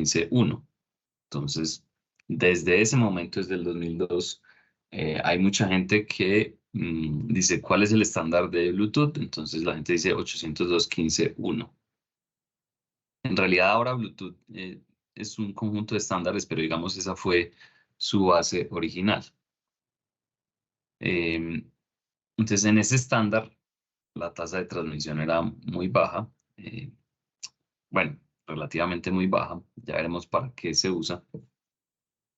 15.1. Entonces, desde ese momento, desde el 2002, hay mucha gente que dice cuál es el estándar de Bluetooth. Entonces la gente dice 802.15.1. En realidad ahora Bluetooth es un conjunto de estándares, pero digamos esa fue su base original. Entonces en ese estándar la tasa de transmisión era muy baja. Bueno, relativamente muy baja. Ya veremos para qué se usa.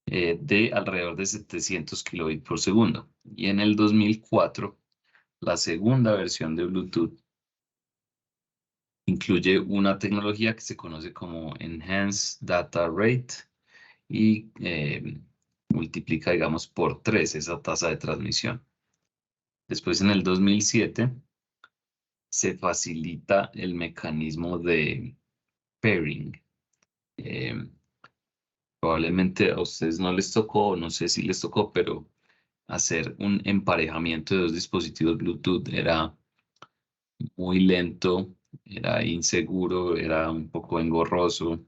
De alrededor de 700 kilobits por segundo. Y en el 2004, la segunda versión de Bluetooth incluye una tecnología que se conoce como Enhanced Data Rate y multiplica, digamos, por 3 esa tasa de transmisión. Después, en el 2007, se facilita el mecanismo de pairing. Probablemente a ustedes no les tocó, no sé si les tocó, pero hacer un emparejamiento de dos dispositivos Bluetooth era muy lento, era inseguro, era un poco engorroso,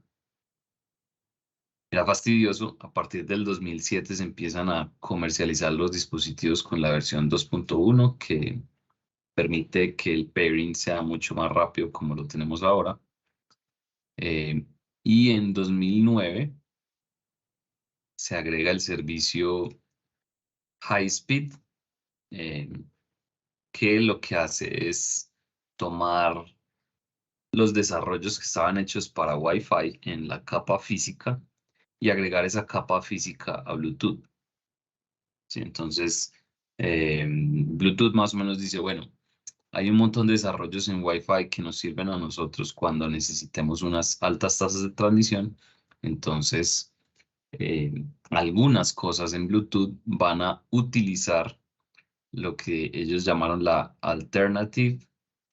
era fastidioso. A partir del 2007 se empiezan a comercializar los dispositivos con la versión 2.1 que permite que el pairing sea mucho más rápido como lo tenemos ahora. Y en 2009 se agrega el servicio High Speed, que lo que hace es tomar los desarrollos que estaban hechos para Wi-Fi en la capa física y agregar esa capa física a Bluetooth. ¿Sí? Entonces, Bluetooth más o menos dice, bueno, hay un montón de desarrollos en Wi-Fi que nos sirven a nosotros cuando necesitemos unas altas tasas de transmisión. Entonces, algunas cosas en Bluetooth van a utilizar lo que ellos llamaron la Alternative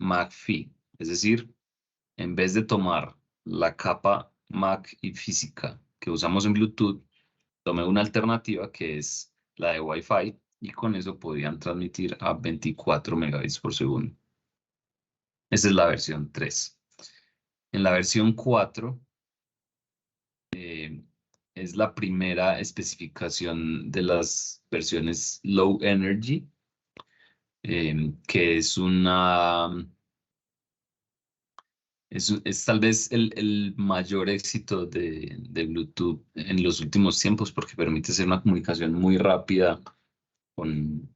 MAC-PHY. Es decir, en vez de tomar la capa MAC y física que usamos en Bluetooth, tomé una alternativa que es la de Wi-Fi y con eso podían transmitir a 24 megabits por segundo. Esa es la versión 3. En la versión 4 es la primera especificación de las versiones Low Energy, que es es tal vez el mayor éxito de Bluetooth en los últimos tiempos porque permite hacer una comunicación muy rápida con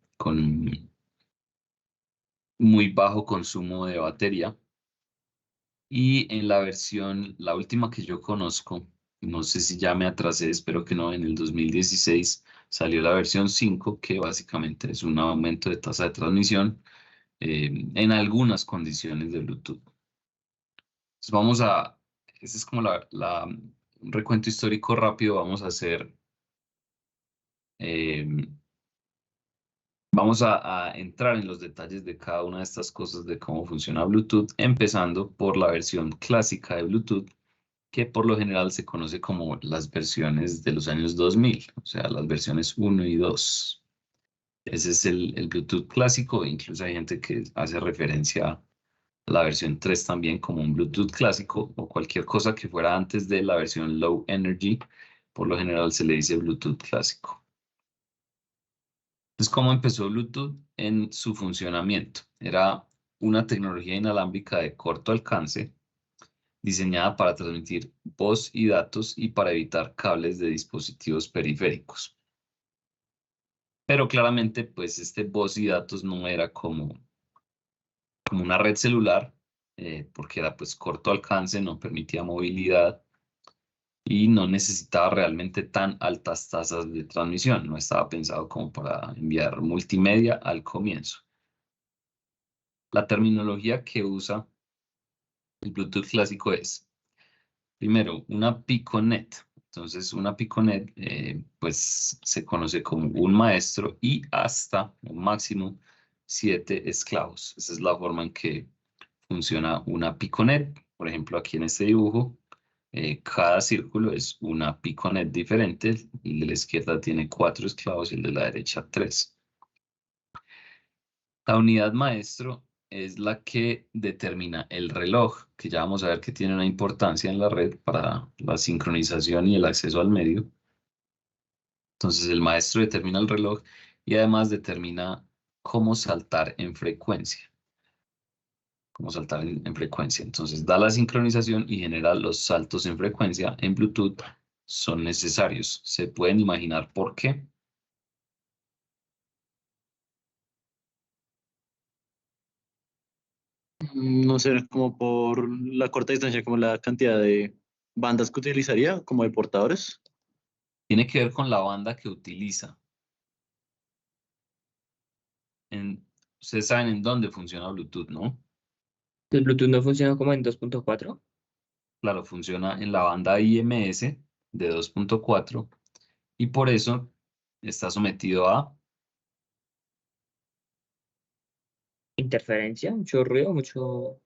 muy bajo consumo de batería. Y en la versión, la última que yo conozco, no sé si ya me atrasé, espero que no, en el 2016 salió la versión 5, que básicamente es un aumento de tasa de transmisión en algunas condiciones de Bluetooth. Entonces ese es como un recuento histórico rápido, vamos a entrar en los detalles de cada una de estas cosas de cómo funciona Bluetooth, empezando por la versión clásica de Bluetooth, que por lo general se conoce como las versiones de los años 2000, o sea, las versiones 1 y 2. Ese es el Bluetooth clásico, incluso hay gente que hace referencia a la versión 3 también como un Bluetooth clásico o cualquier cosa que fuera antes de la versión Low Energy, por lo general se le dice Bluetooth clásico. Entonces, ¿cómo empezó Bluetooth en su funcionamiento? Era una tecnología inalámbrica de corto alcance diseñada para transmitir voz y datos y para evitar cables de dispositivos periféricos. Pero claramente, pues este voz y datos no era como una red celular, porque era pues corto alcance, no permitía movilidad y no necesitaba realmente tan altas tasas de transmisión. No estaba pensado como para enviar multimedia al comienzo. La terminología que usa el Bluetooth clásico es, primero, una Piconet. Entonces, una Piconet, pues se conoce como un maestro y hasta un máximo 7 esclavos. Esa es la forma en que funciona una Piconet. Por ejemplo, aquí en este dibujo, cada círculo es una Piconet diferente. El de la izquierda tiene 4 esclavos y el de la derecha 3. La unidad maestro es la que determina el reloj, que ya vamos a ver que tiene una importancia en la red para la sincronización y el acceso al medio. Entonces el maestro determina el reloj y además determina cómo saltar en frecuencia. Cómo saltar en frecuencia. Entonces da la sincronización y genera los saltos en frecuencia en Bluetooth son necesarios. ¿Se pueden imaginar por qué? No sé, como por la corta distancia, como la cantidad de bandas que utilizaría, como de portadores. Tiene que ver con la banda que utiliza. Ustedes saben en dónde funciona Bluetooth, ¿no? ¿El Bluetooth no funciona como en 2.4? Claro, funciona en la banda IMS de 2.4 y por eso está sometido a, Interferencia, mucho ruido, mucho...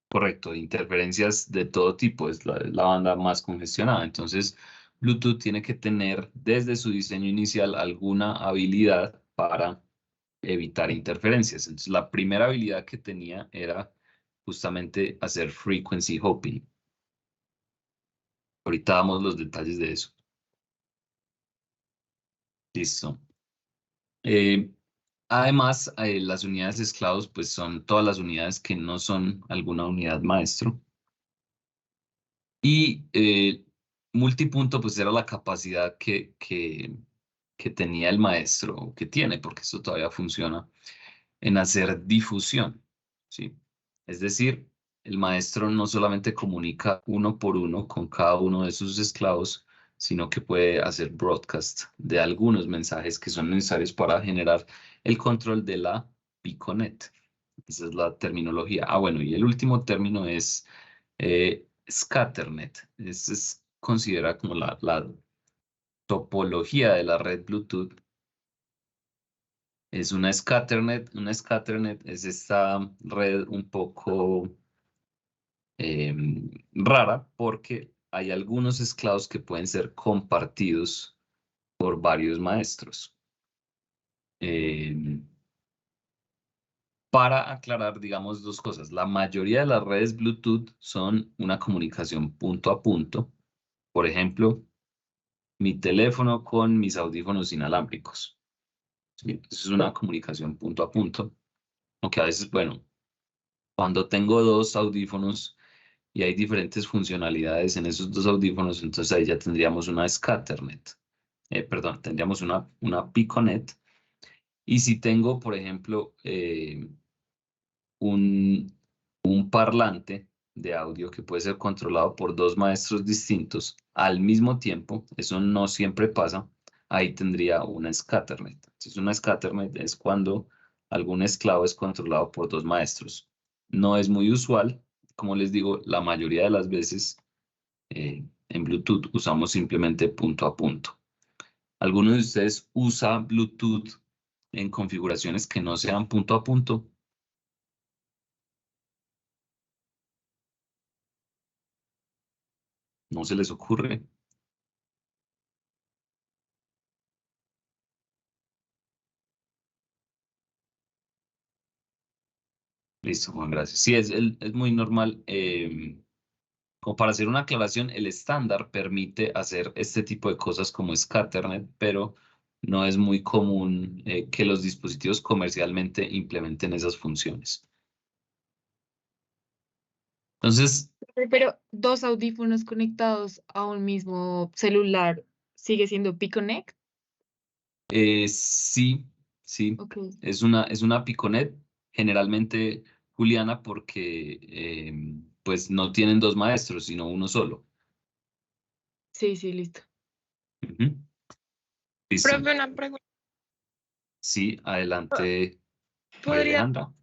correcto, interferencias de todo tipo, es la banda más congestionada. Entonces, Bluetooth tiene que tener desde su diseño inicial alguna habilidad para evitar interferencias. Entonces, la primera habilidad que tenía era justamente hacer frequency hopping. Ahorita damos los detalles de eso. Listo. Eh, Además, las unidades esclavos, pues son todas las unidades que no son alguna unidad maestro. Y multipunto, pues era la capacidad que tenía el maestro, o que tiene, porque esto todavía funciona, en hacer difusión, ¿sí? Es decir, el maestro no solamente comunica uno por uno con cada uno de sus esclavos, sino que puede hacer broadcast de algunos mensajes que son necesarios para generar el control de la Piconet. Esa es la terminología. Ah, bueno, y el último término es Scatternet. Es considerada como la topología de la red Bluetooth. Es una Scatternet. Una Scatternet es esta red un poco rara porque hay algunos esclavos que pueden ser compartidos por varios maestros. Para aclarar, digamos, dos cosas. La mayoría de las redes Bluetooth son una comunicación punto a punto. Por ejemplo, mi teléfono con mis audífonos inalámbricos. ¿Sí? Eso es una comunicación punto a punto. Aunque a veces, bueno, cuando tengo dos audífonos y hay diferentes funcionalidades en esos dos audífonos, entonces ahí ya tendríamos una Scatternet. Perdón, tendríamos una Piconet. Y si tengo, por ejemplo, un parlante de audio que puede ser controlado por dos maestros distintos al mismo tiempo, eso no siempre pasa, ahí tendría una Scatternet. Entonces, una Scatternet es cuando algún esclavo es controlado por dos maestros. No es muy usual, como les digo, la mayoría de las veces en Bluetooth usamos simplemente punto a punto. ¿Alguno de ustedes usa Bluetooth en configuraciones que no sean punto a punto? ¿No se les ocurre? Listo, Juan, gracias. Sí, es muy normal. Como para hacer una aclaración, el estándar permite hacer este tipo de cosas como Scatternet, pero no es muy común que los dispositivos comercialmente implementen esas funciones. Entonces, Pero dos audífonos conectados a un mismo celular sigue siendo Piconet. sí, sí, Ok, es una Piconet, generalmente Juliana, porque pues no tienen dos maestros, sino uno solo. sí, sí, listo. Ujú. Listo. Profe, una pregunta. Sí, adelante, María ¿Podría, Alejandra.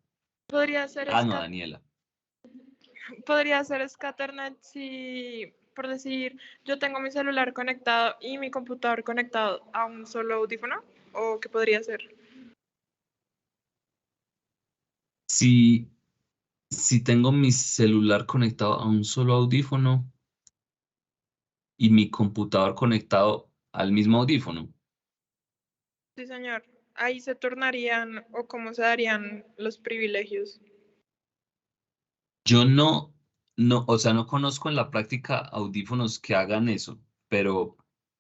podría ser Ah, no, Daniela. podría ser Scatternet si, por decir, yo tengo mi celular conectado y mi computador conectado a un solo audífono? ¿O qué podría ser? Si tengo mi celular conectado a un solo audífono y mi computador conectado al mismo audífono. Sí, señor. ahí se tornarían o cómo se darían los privilegios. Yo o sea, no conozco en la práctica audífonos que hagan eso, pero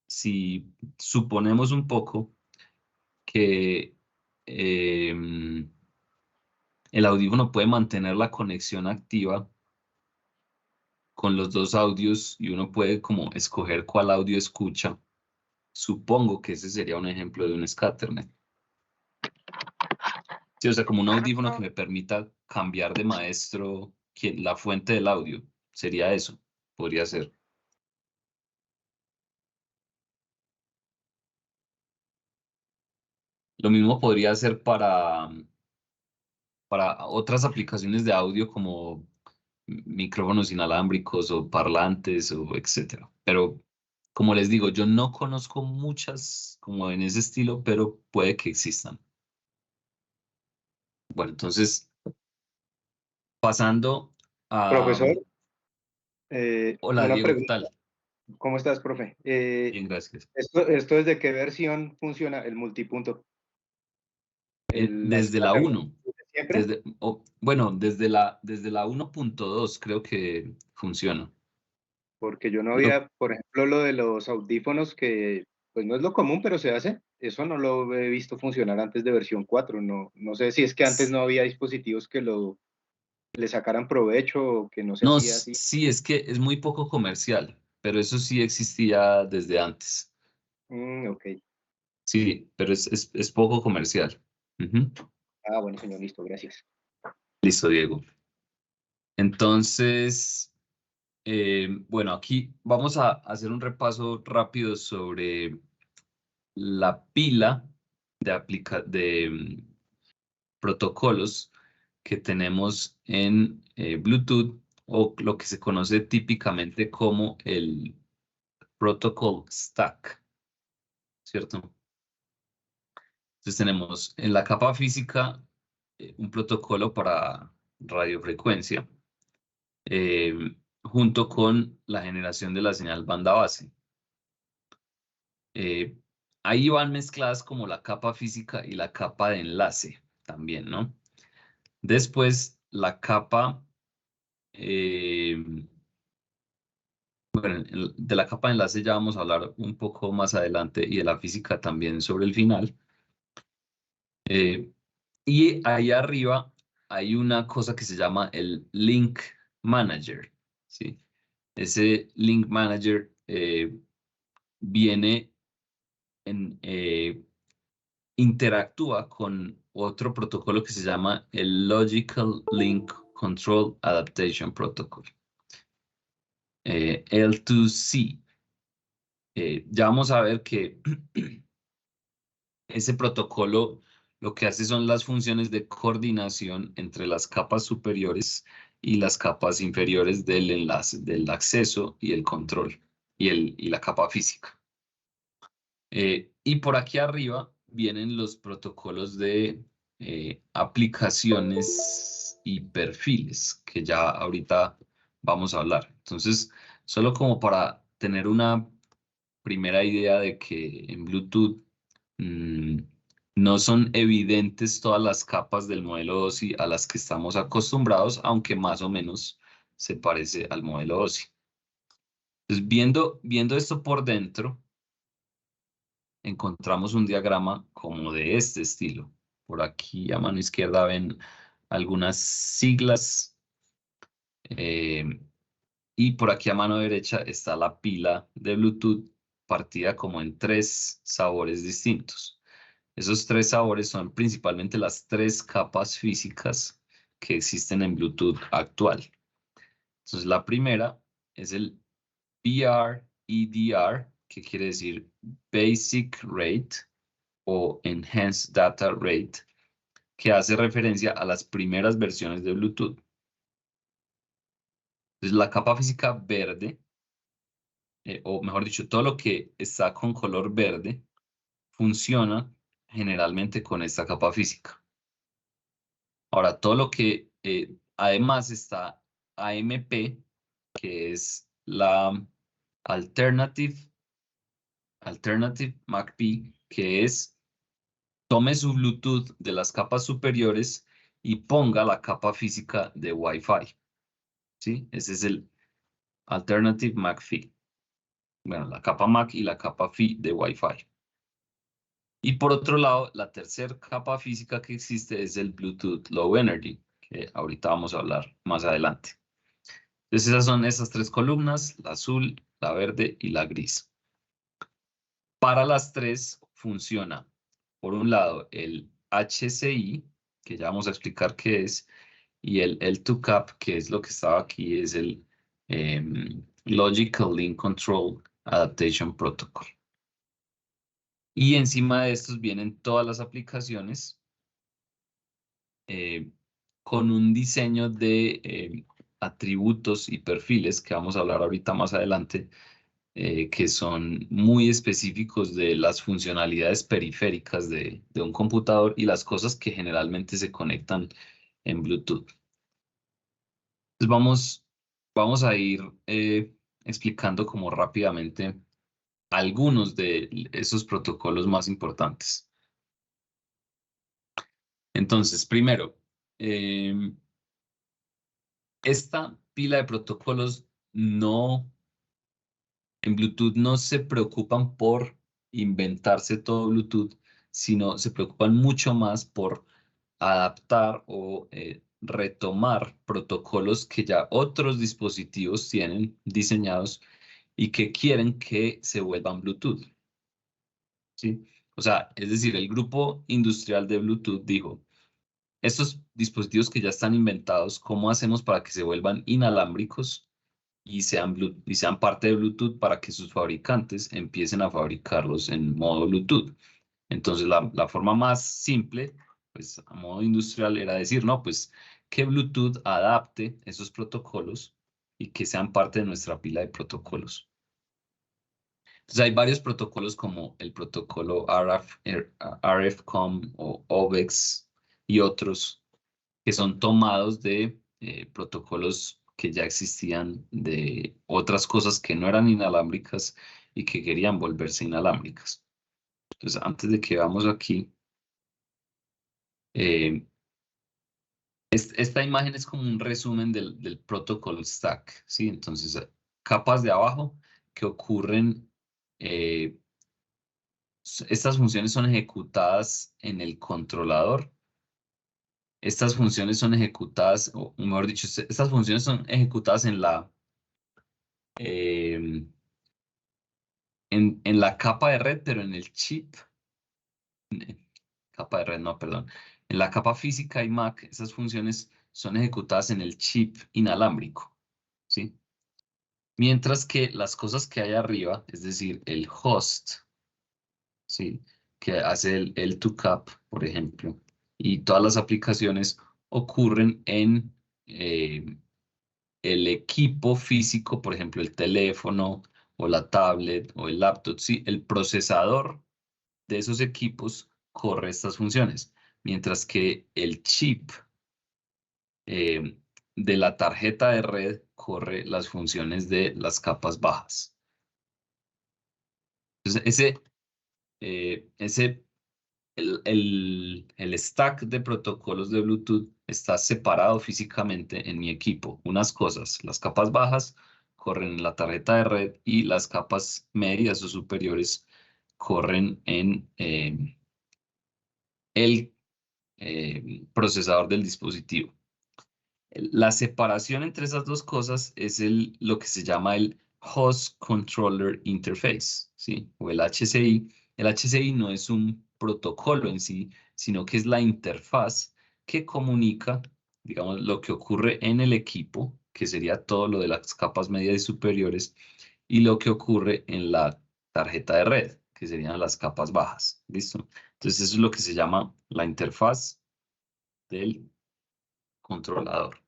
si suponemos un poco que el audífono puede mantener la conexión activa con los dos audios y uno puede como escoger cuál audio escucha, supongo que ese sería un ejemplo de un Scatternet. Sí, o sea, como un audífono que me permita cambiar de maestro la fuente del audio. Sería eso, podría ser. Lo mismo podría ser para otras aplicaciones de audio como micrófonos inalámbricos o parlantes o etcétera. Pero como les digo, yo no conozco muchas como en ese estilo, pero puede que existan. Bueno, entonces, pasando a... Profesor, Hola, una Diego, ¿qué pregunta. tal? ¿Cómo estás, profe? Bien, gracias. ¿Esto desde qué versión funciona el multipunto? Desde la 1. ¿Siempre? Bueno, desde la 1.2 creo que funciona. Porque yo no Lo- había, por ejemplo, lo de los audífonos que, pues no es lo común, pero se hace. Eso no lo he visto funcionar antes de versión 4. No sé si es que antes no había dispositivos que le sacaran provecho o que no se No, hacía así. sí, es que es muy poco comercial, pero eso sí existía desde antes. Ok. Sí, pero es poco comercial. Ujú. Ah, bueno, señor, listo, gracias. Listo, Diego. Entonces, bueno, aquí vamos a hacer un repaso rápido sobre la pila de protocolos que tenemos en Bluetooth o lo que se conoce típicamente como el protocol stack, ¿cierto? Entonces tenemos en la capa física un protocolo para radiofrecuencia junto con la generación de la señal banda base. Eh, Ahí van mezcladas como la capa física y la capa de enlace también, ¿no? Después la capa, bueno, de la capa de enlace ya vamos a hablar un poco más adelante y de la física también sobre el final. Y ahí arriba hay una cosa que se llama el Link Manager, ¿sí? Ese Link Manager viene interactúa con otro protocolo que se llama el Logical Link Control Adaptation Protocol, L2C. Ya vamos a ver que ese protocolo lo que hace son las funciones de coordinación entre las capas superiores y las capas inferiores del enlace, del acceso y el control y la capa física. Y por aquí arriba vienen los protocolos de aplicaciones y perfiles, que ya ahorita vamos a hablar. Entonces, solo como para tener una primera idea de que en Bluetooth mm, no son evidentes todas las capas del modelo OSI a las que estamos acostumbrados, aunque más o menos se parece al modelo OSI. Entonces, viendo esto por dentro, encontramos un diagrama como de este estilo. Por aquí a mano izquierda ven algunas siglas y por aquí a mano derecha está la pila de Bluetooth partida como en 3 sabores distintos. Esos 3 sabores son principalmente las 3 capas físicas que existen en Bluetooth actual. Entonces la primera es el BR-EDR, que quiere decir Basic Rate o Enhanced Data Rate, que hace referencia a las primeras versiones de Bluetooth. Entonces, la capa física verde, o mejor dicho, todo lo que está con color verde, funciona generalmente con esta capa física. Ahora, todo lo que además está AMP, que es la Alternative MAC-P, que es tome su Bluetooth de las capas superiores y ponga la capa física de Wi-Fi. ¿Sí? Ese es el Alternative MAC-PHY. Bueno, la capa MAC y la capa PHY de Wi-Fi. Y por otro lado, la tercera capa física que existe es el Bluetooth Low Energy, que ahorita vamos a hablar más adelante. Entonces esas son esas tres columnas, la azul, la verde y la gris. Para las tres funciona, por un lado, el HCI, que ya vamos a explicar qué es, y el L2CAP, que es lo que estaba aquí, es el Logical Link Control Adaptation Protocol. Y encima de estos vienen todas las aplicaciones con un diseño de atributos y perfiles que vamos a hablar ahorita más adelante, que son muy específicos de las funcionalidades periféricas de un computador y las cosas que generalmente se conectan en Bluetooth. Entonces vamos a ir explicando como rápidamente algunos de esos protocolos más importantes. Entonces, primero, esta pila de protocolos en Bluetooth no se preocupan por inventarse todo Bluetooth, sino se preocupan mucho más por adaptar o retomar protocolos que ya otros dispositivos tienen diseñados y que quieren que se vuelvan Bluetooth. ¿Sí? O sea, es decir, el grupo industrial de Bluetooth dijo, estos dispositivos que ya están inventados, ¿cómo hacemos para que se vuelvan inalámbricos y sean parte de Bluetooth para que sus fabricantes empiecen a fabricarlos en modo Bluetooth? Entonces, la forma más simple, pues a modo industrial, era decir, no, pues que Bluetooth adapte esos protocolos y que sean parte de nuestra pila de protocolos. Entonces, hay varios protocolos como el protocolo RFCOMM o OVEX y otros que son tomados de protocolos que ya existían de otras cosas que no eran inalámbricas y que querían volverse inalámbricas. Entonces, antes de que vamos aquí, esta imagen es como un resumen del protocol stack, ¿sí? Entonces, capas de abajo que ocurren, estas funciones son ejecutadas en el controlador. Estas funciones son ejecutadas, o mejor dicho, estas funciones son ejecutadas en la capa de red, pero en el chip. Capa de red, no, perdón. En la capa física y MAC, esas funciones son ejecutadas en el chip inalámbrico, ¿sí? Mientras que las cosas que hay arriba, es decir, el host, ¿sí? Que hace el L2CAP, por ejemplo, y todas las aplicaciones ocurren en el equipo físico, por ejemplo, el teléfono o la tablet o el laptop, ¿sí? El procesador de esos equipos corre estas funciones, mientras que el chip de la tarjeta de red corre las funciones de las capas bajas. Entonces, el stack de protocolos de Bluetooth está separado físicamente en mi equipo. Unas cosas, las capas bajas corren en la tarjeta de red y las capas medias o superiores corren en el procesador del dispositivo. La separación entre esas dos cosas es lo que se llama el Host Controller Interface, ¿sí? O el HCI. El HCI no es un protocolo en sí, sino que es la interfaz que comunica, digamos, lo que ocurre en el equipo, que sería todo lo de las capas medias y superiores, y lo que ocurre en la tarjeta de red, que serían las capas bajas. ¿Listo? Entonces eso es lo que se llama la interfaz del controlador.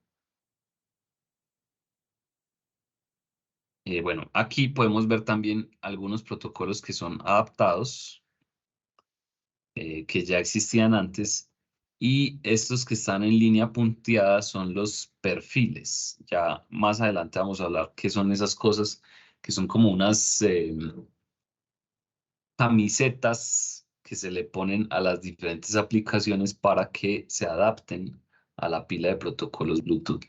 Bueno, aquí podemos ver también algunos protocolos que son adaptados, que ya existían antes, y estos que están en línea punteada son los perfiles. Ya más adelante vamos a hablar qué son esas cosas, que son como unas camisetas que se le ponen a las diferentes aplicaciones para que se adapten a la pila de protocolos Bluetooth.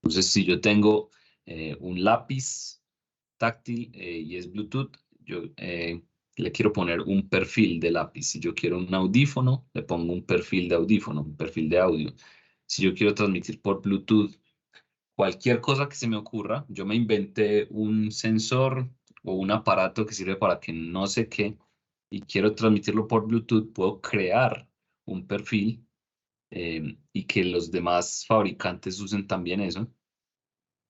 Entonces, si yo tengo un lápiz táctil y es Bluetooth, yo le quiero poner un perfil de lápiz. Si yo quiero un audífono, le pongo un perfil de audífono, un perfil de audio. Si yo quiero transmitir por Bluetooth, cualquier cosa que se me ocurra, yo me inventé un sensor o un aparato que sirve para que no sé qué y quiero transmitirlo por Bluetooth, puedo crear un perfil y que los demás fabricantes usen también eso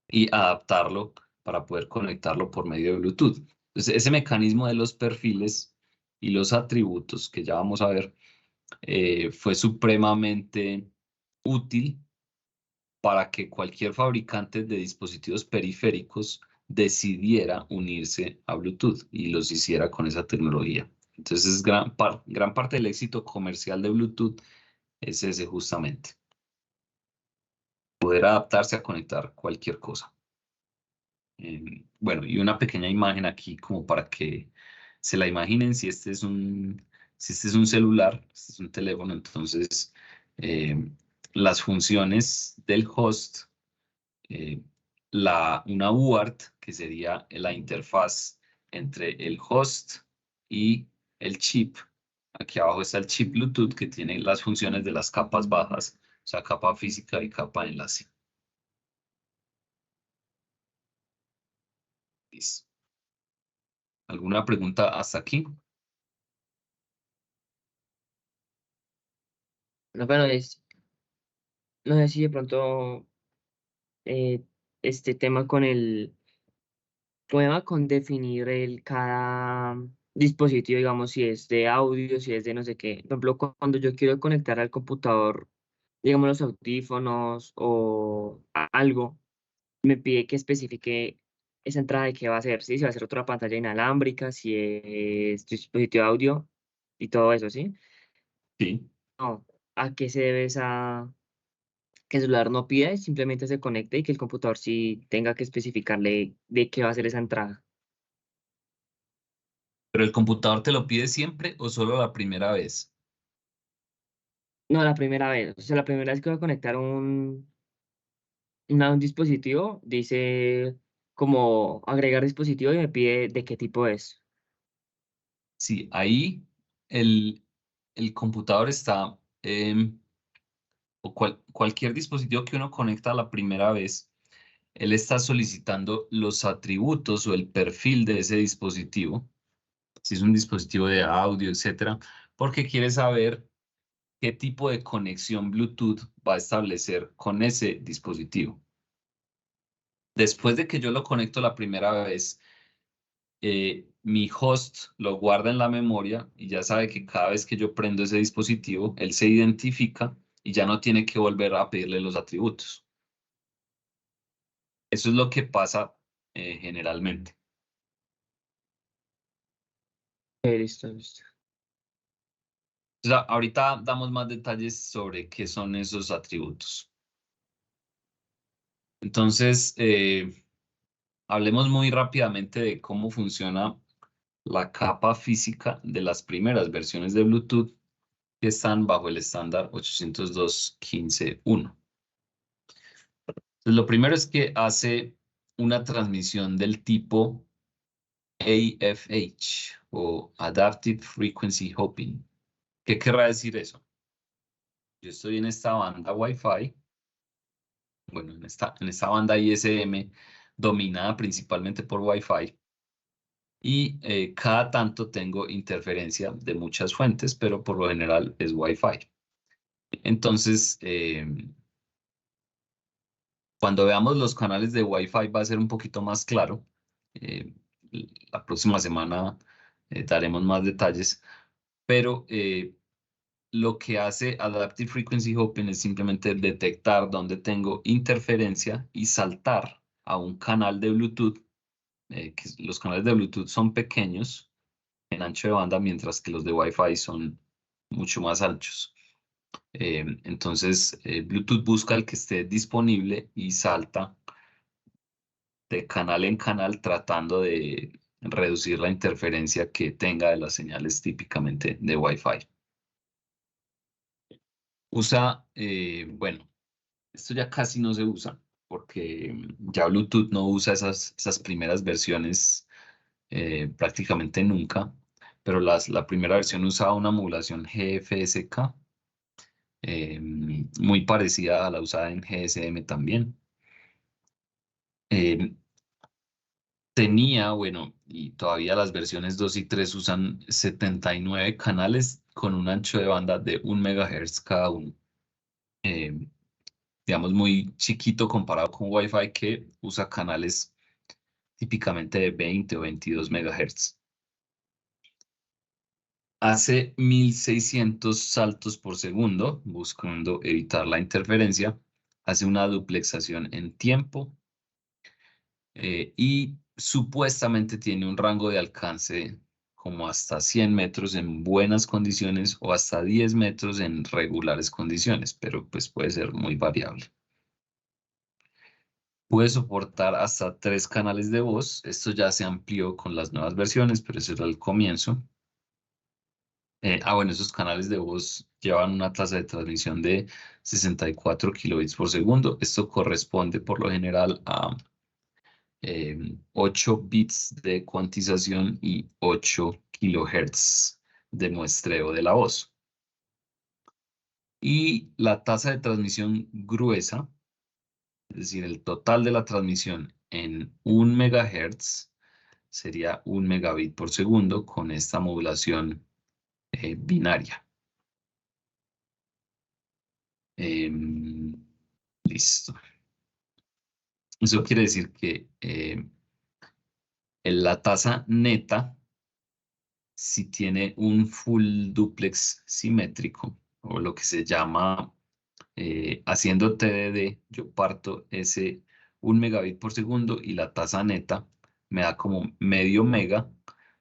y adaptarlo para poder conectarlo por medio de Bluetooth. Entonces, ese mecanismo de los perfiles y los atributos que ya vamos a ver fue supremamente útil para que cualquier fabricante de dispositivos periféricos decidiera unirse a Bluetooth y los hiciera con esa tecnología. Entonces, gran parte del éxito comercial de Bluetooth es ese justamente. Poder adaptarse a conectar cualquier cosa. Bueno, y una pequeña imagen aquí como para que se la imaginen si este es un celular, este es un teléfono, entonces las funciones del host, una UART, que sería la interfaz entre el host y el chip. Aquí abajo está el chip Bluetooth que tiene las funciones de las capas bajas, o sea, capa física y capa de enlace. Listo. ¿Alguna pregunta hasta aquí? No, pero no sé si de pronto este tema con con definir cada dispositivo, digamos, si es de audio, si es de no sé qué. Por ejemplo, cuando yo quiero conectar al computador, digamos, los audífonos o algo, me pide que especifique esa entrada de qué va a ser, ¿sí? Si va a ser otra pantalla inalámbrica, si es dispositivo de audio y todo eso, ¿sí? Sí. No, ¿a qué se debe que el celular no pida y simplemente se conecte y que el computador sí tenga que especificarle de qué va a ser esa entrada? ¿Pero el computador te lo pide siempre o solo la primera vez? No, la primera vez, o sea, la primera vez que voy a conectar un dispositivo, dice como agregar dispositivo y me pide de qué tipo es. Sí, ahí el computador está, o cualquier dispositivo que uno conecta la primera vez, él está solicitando los atributos o el perfil de ese dispositivo, si es un dispositivo de audio, etcétera, porque quiere saber qué tipo de conexión Bluetooth va a establecer con ese dispositivo. Después de que yo lo conecto la primera vez, mi host lo guarda en la memoria y ya sabe que cada vez que yo prendo ese dispositivo, él se identifica y ya no tiene que volver a pedirle los atributos. Eso es lo que pasa generalmente. Listo, listo. O sea, ahorita damos más detalles sobre qué son esos atributos. Entonces, hablemos muy rápidamente de cómo funciona la capa física de las primeras versiones de Bluetooth que están bajo el estándar 802.15.1. Entonces, lo primero es que hace una transmisión del tipo AFH o Adaptive Frequency Hopping. ¿Qué querrá decir eso? Yo estoy en esta banda Wi-Fi, bueno, en esta banda ISM dominada principalmente por Wi-Fi y cada tanto tengo interferencia de muchas fuentes, pero por lo general es Wi-Fi. Entonces, cuando veamos los canales de Wi-Fi va a ser un poquito más claro. Eh, la próxima semana daremos más detalles, pero lo que hace Adaptive Frequency Hopping es simplemente detectar dónde tengo interferencia y saltar a un canal de Bluetooth, que los canales de Bluetooth son pequeños en ancho de banda, mientras que los de Wi-Fi son mucho más anchos. Entonces, Bluetooth busca el que esté disponible y salta de canal en canal tratando de reducir la interferencia que tenga de las señales típicamente de Wi-Fi. Usa, bueno, esto ya casi no se usa porque ya Bluetooth no usa esas primeras versiones prácticamente nunca, pero la primera versión usaba una modulación GFSK muy parecida a la usada en GSM también. Tenía, bueno, y todavía las versiones 2 y 3 usan 79 canales con un ancho de banda de 1 MHz cada uno. Digamos, muy chiquito comparado con Wi-Fi que usa canales típicamente de 20 o 22 MHz. Hace 1600 saltos por segundo, buscando evitar la interferencia. Hace una duplexación en tiempo y supuestamente tiene un rango de alcance como hasta 100 metros en buenas condiciones o hasta 10 metros en regulares condiciones, pero pues puede ser muy variable. Puede soportar hasta 3 canales de voz. Esto ya se amplió con las nuevas versiones, pero eso era el comienzo. Bueno, esos canales de voz llevan una tasa de transmisión de 64 kilobits por segundo. Esto corresponde por lo general a 8 bits de cuantización y 8 kilohertz de muestreo de la voz. Y la tasa de transmisión gruesa, es decir, el total de la transmisión en 1 megahertz, sería 1 megabit por segundo con esta modulación binaria. Listo. Eso quiere decir que la tasa neta, si tiene un full duplex simétrico, o lo que se llama haciendo TDD, yo parto ese 1 megabit por segundo y la tasa neta me da como medio mega,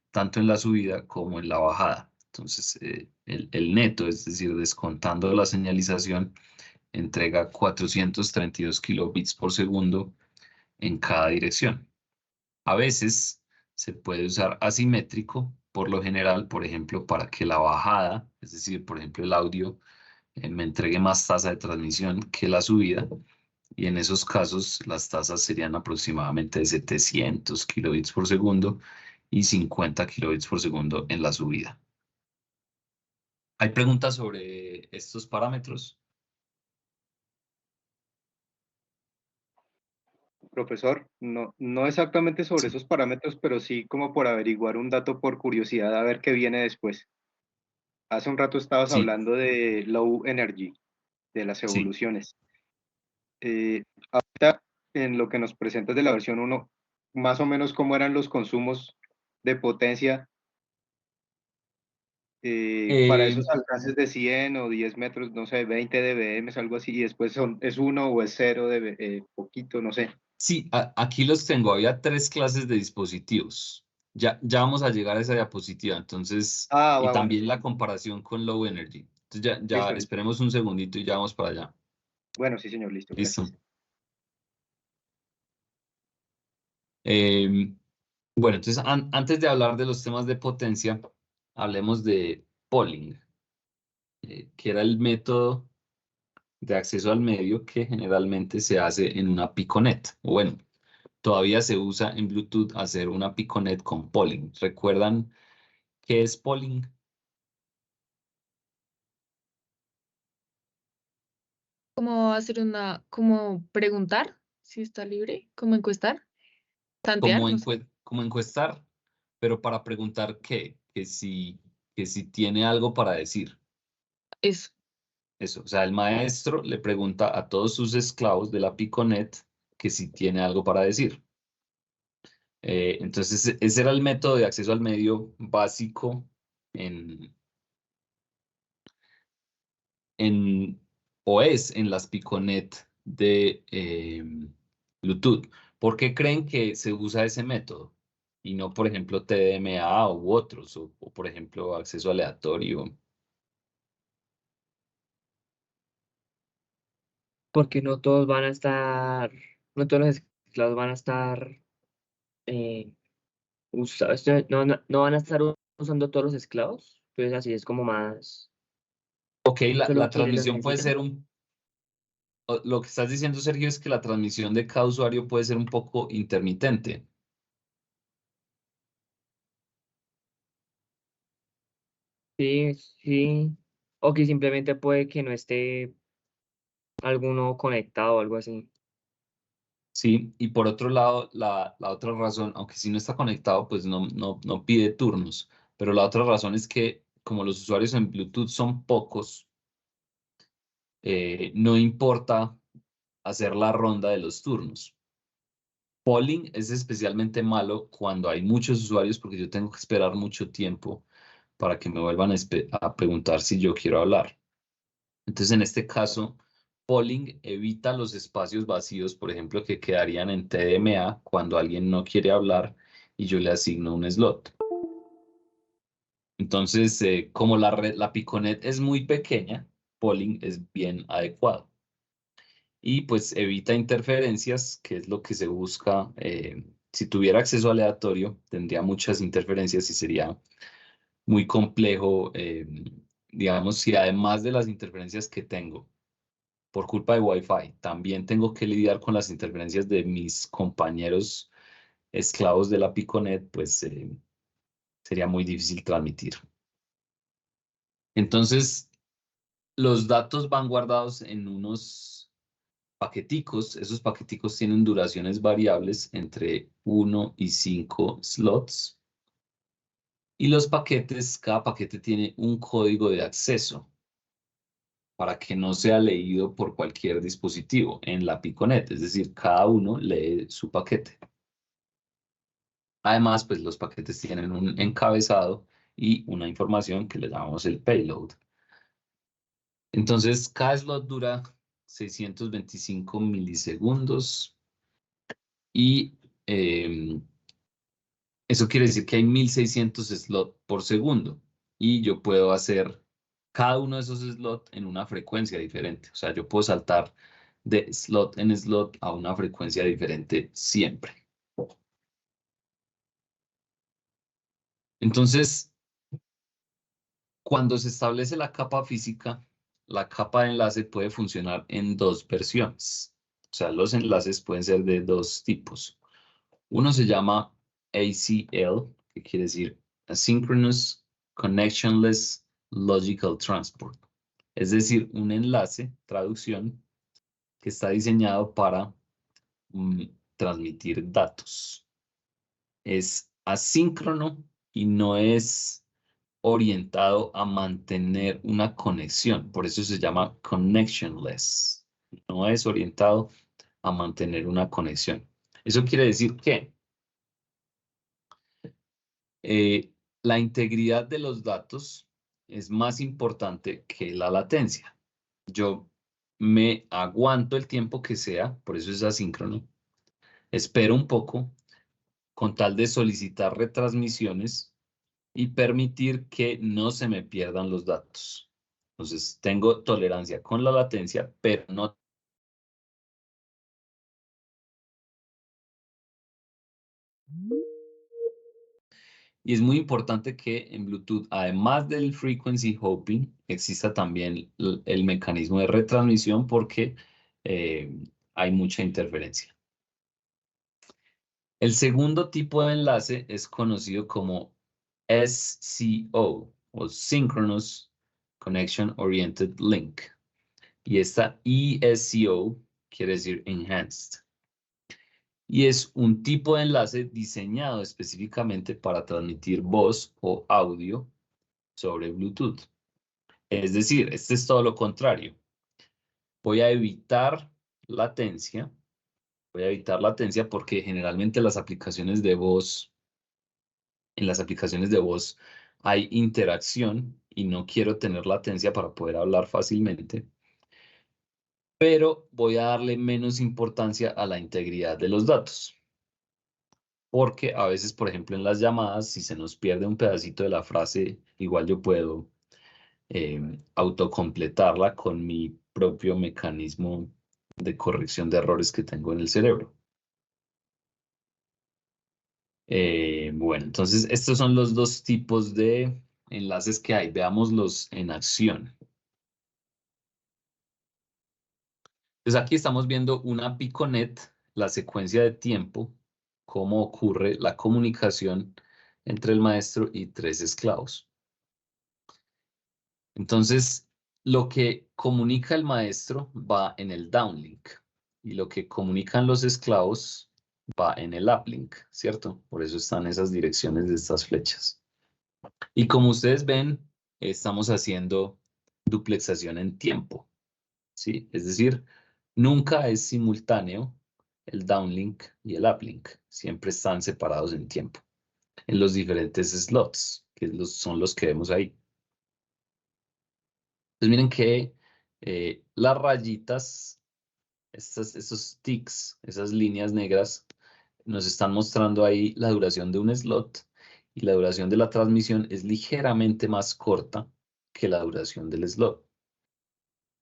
tanto en la subida como en la bajada. Entonces, el neto, es decir, descontando la señalización, entrega 432 kilobits por segundo en cada dirección. A veces se puede usar asimétrico, por lo general, por ejemplo, para que la bajada, es decir, por ejemplo, el audio, me entregue más tasa de transmisión que la subida. Y en esos casos, las tasas serían aproximadamente de 700 kilobits por segundo y 50 kilobits por segundo en la subida. ¿Hay preguntas sobre estos parámetros? Profesor, no exactamente sobre Sí. esos parámetros, pero sí como por averiguar un dato por curiosidad a ver qué viene después. Hace un rato estabas Sí, hablando de low energy, de las sí. evoluciones. Ahorita en lo que nos presentas de la versión 1, más o menos cómo eran los consumos de potencia para esos alcances de 100 o 10 metros, no sé, 20 dBm, algo así, y después es 1 o es 0, poquito, no sé. Sí, aquí los tengo. Había 3 clases de dispositivos. Ya vamos a llegar a esa diapositiva, entonces, y Bueno, también sí, la comparación con low energy. Entonces, ya listo, listo. esperemos un segundito y ya vamos para allá. Bueno, sí, señor, listo, Listo. gracias. Em, bueno, entonces, antes de hablar de los temas de potencia, hablemos de polling, que era el método de acceso al medio que generalmente se hace en una Piconet. O bueno, todavía se usa en Bluetooth hacer una Piconet con polling. ¿Recuerdan qué es polling? Como hacer como preguntar si está libre, como encuestar, tantear, no sé. Como encuestar, pero para preguntar qué, que si tiene algo para decir. Eso. Eso, o sea, el maestro le pregunta a todos sus esclavos de la Piconet que si tiene algo para decir. Entonces, ese era el método de acceso al medio básico en, en o es en las Piconet de Bluetooth. ¿Por qué creen que se usa ese método? Y no, por ejemplo, TDMA u otros, o por ejemplo, acceso aleatorio. Porque no todos van a estar, no todos los esclavos van a estar eh, No van a estar usando todos los esclavos, pues así es como más, Ok, solo la quienes los transmisión puede necesitan. ser lo que estás diciendo, Sergio, es que la transmisión de cada usuario puede ser un poco intermitente. Sí, sí. O que simplemente puede que no esté alguno conectado o algo así. Sí, y por otro lado, la otra razón, aunque si no está conectado, pues no pide turnos, pero la otra razón es que como los usuarios en Bluetooth son pocos, no importa hacer la ronda de los turnos. Polling es especialmente malo cuando hay muchos usuarios porque yo tengo que esperar mucho tiempo para que me vuelvan a preguntar si yo quiero hablar. Entonces, en este caso, polling evita los espacios vacíos, por ejemplo, que quedarían en TDMA cuando alguien no quiere hablar y yo le asigno un slot. Entonces, como la Piconet es muy pequeña, polling es bien adecuado. Y pues evita interferencias, que es lo que se busca. Si tuviera acceso aleatorio, tendría muchas interferencias y sería muy complejo, digamos, si además de las interferencias que tengo por culpa de Wi-Fi, también tengo que lidiar con las interferencias de mis compañeros esclavos de la Piconet, pues sería muy difícil transmitir. Entonces, los datos van guardados en unos paqueticos. Esos paqueticos tienen duraciones variables entre 1 y 5 slots. Y los paquetes, cada paquete tiene un código de acceso para que no sea leído por cualquier dispositivo en la Piconet. Es decir, cada uno lee su paquete. Además, pues los paquetes tienen un encabezado y una información que le llamamos el payload. Entonces, cada slot dura 625 milisegundos y eso quiere decir que hay 1600 slots por segundo y yo puedo hacer cada uno de esos slots en una frecuencia diferente. O sea, yo puedo saltar de slot en slot a una frecuencia diferente siempre. Entonces, cuando se establece la capa física, la capa de enlace puede funcionar en dos versiones. O sea, los enlaces pueden ser de dos tipos. Uno se llama ACL, que quiere decir Asynchronous Connectionless Logical Transport. Es decir, un enlace, traducción, que está diseñado para transmitir datos. Es asíncrono y no es orientado a mantener una conexión. Por eso se llama connectionless. No es orientado a mantener una conexión. Eso quiere decir que la integridad de los datos es más importante que la latencia. Yo me aguanto el tiempo que sea, por eso es asíncrono. Espero un poco con tal de solicitar retransmisiones y permitir que no se me pierdan los datos. Entonces, tengo tolerancia con la latencia, pero no. Y es muy importante que en Bluetooth, además del frequency hopping, exista también el mecanismo de retransmisión porque hay mucha interferencia. El segundo tipo de enlace es conocido como SCO o Synchronous Connection Oriented Link. Y esta ESCO quiere decir Enhanced. Y es un tipo de enlace diseñado específicamente para transmitir voz o audio sobre Bluetooth. Es decir, este es todo lo contrario. Voy a evitar latencia. Voy a evitar latencia porque generalmente las aplicaciones de voz, en las aplicaciones de voz hay interacción y no quiero tener latencia para poder hablar fácilmente. Pero voy a darle menos importancia a la integridad de los datos. Porque a veces, por ejemplo, en las llamadas, si se nos pierde un pedacito de la frase, igual yo puedo autocompletarla con mi propio mecanismo de corrección de errores que tengo en el cerebro. Bueno, entonces estos son los dos tipos de enlaces que hay. Veámoslos en acción. Entonces aquí estamos viendo una Piconet, la secuencia de tiempo, cómo ocurre la comunicación entre el maestro y 3 esclavos. Entonces, lo que comunica el maestro va en el downlink y lo que comunican los esclavos va en el uplink, ¿cierto? Por eso están esas direcciones de estas flechas. Y como ustedes ven, estamos haciendo duplexación en tiempo, ¿sí? Es decir, nunca es simultáneo el downlink y el uplink. Siempre están separados en tiempo, en los diferentes slots, que son los que vemos ahí. Entonces miren que las rayitas, estos ticks, esas líneas negras, nos están mostrando ahí la duración de un slot y la duración de la transmisión es ligeramente más corta que la duración del slot,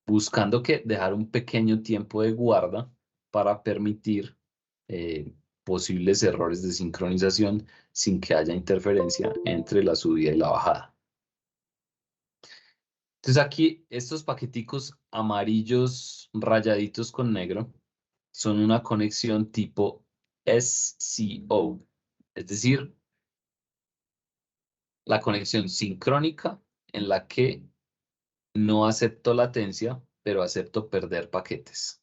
buscando que dejar un pequeño tiempo de guarda para permitir posibles errores de sincronización sin que haya interferencia entre la subida y la bajada. Entonces aquí estos paqueticos amarillos rayaditos con negro son una conexión tipo SCO, es decir, la conexión sincrónica en la que no acepto latencia, pero acepto perder paquetes.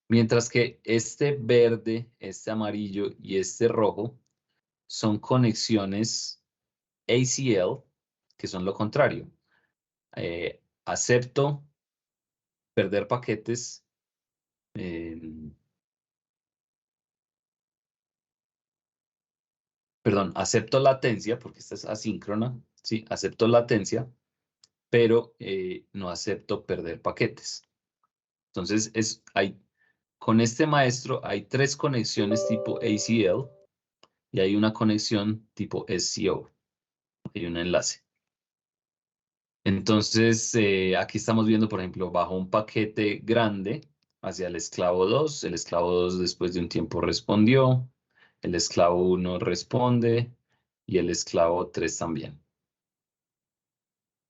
Mientras que este verde, este amarillo y este rojo son conexiones ACL, que son lo contrario. Acepto perder paquetes. Perdón, acepto latencia, porque esta es asíncrona, ¿sí? Acepto latencia, pero no acepto perder paquetes. Entonces, con este maestro hay 3 conexiones tipo ACL y hay una conexión tipo SCO. Hay un enlace. Entonces, aquí estamos viendo, por ejemplo, bajo un paquete grande hacia el esclavo 2. El esclavo 2 después de un tiempo respondió. El esclavo 1 responde y el esclavo 3 también.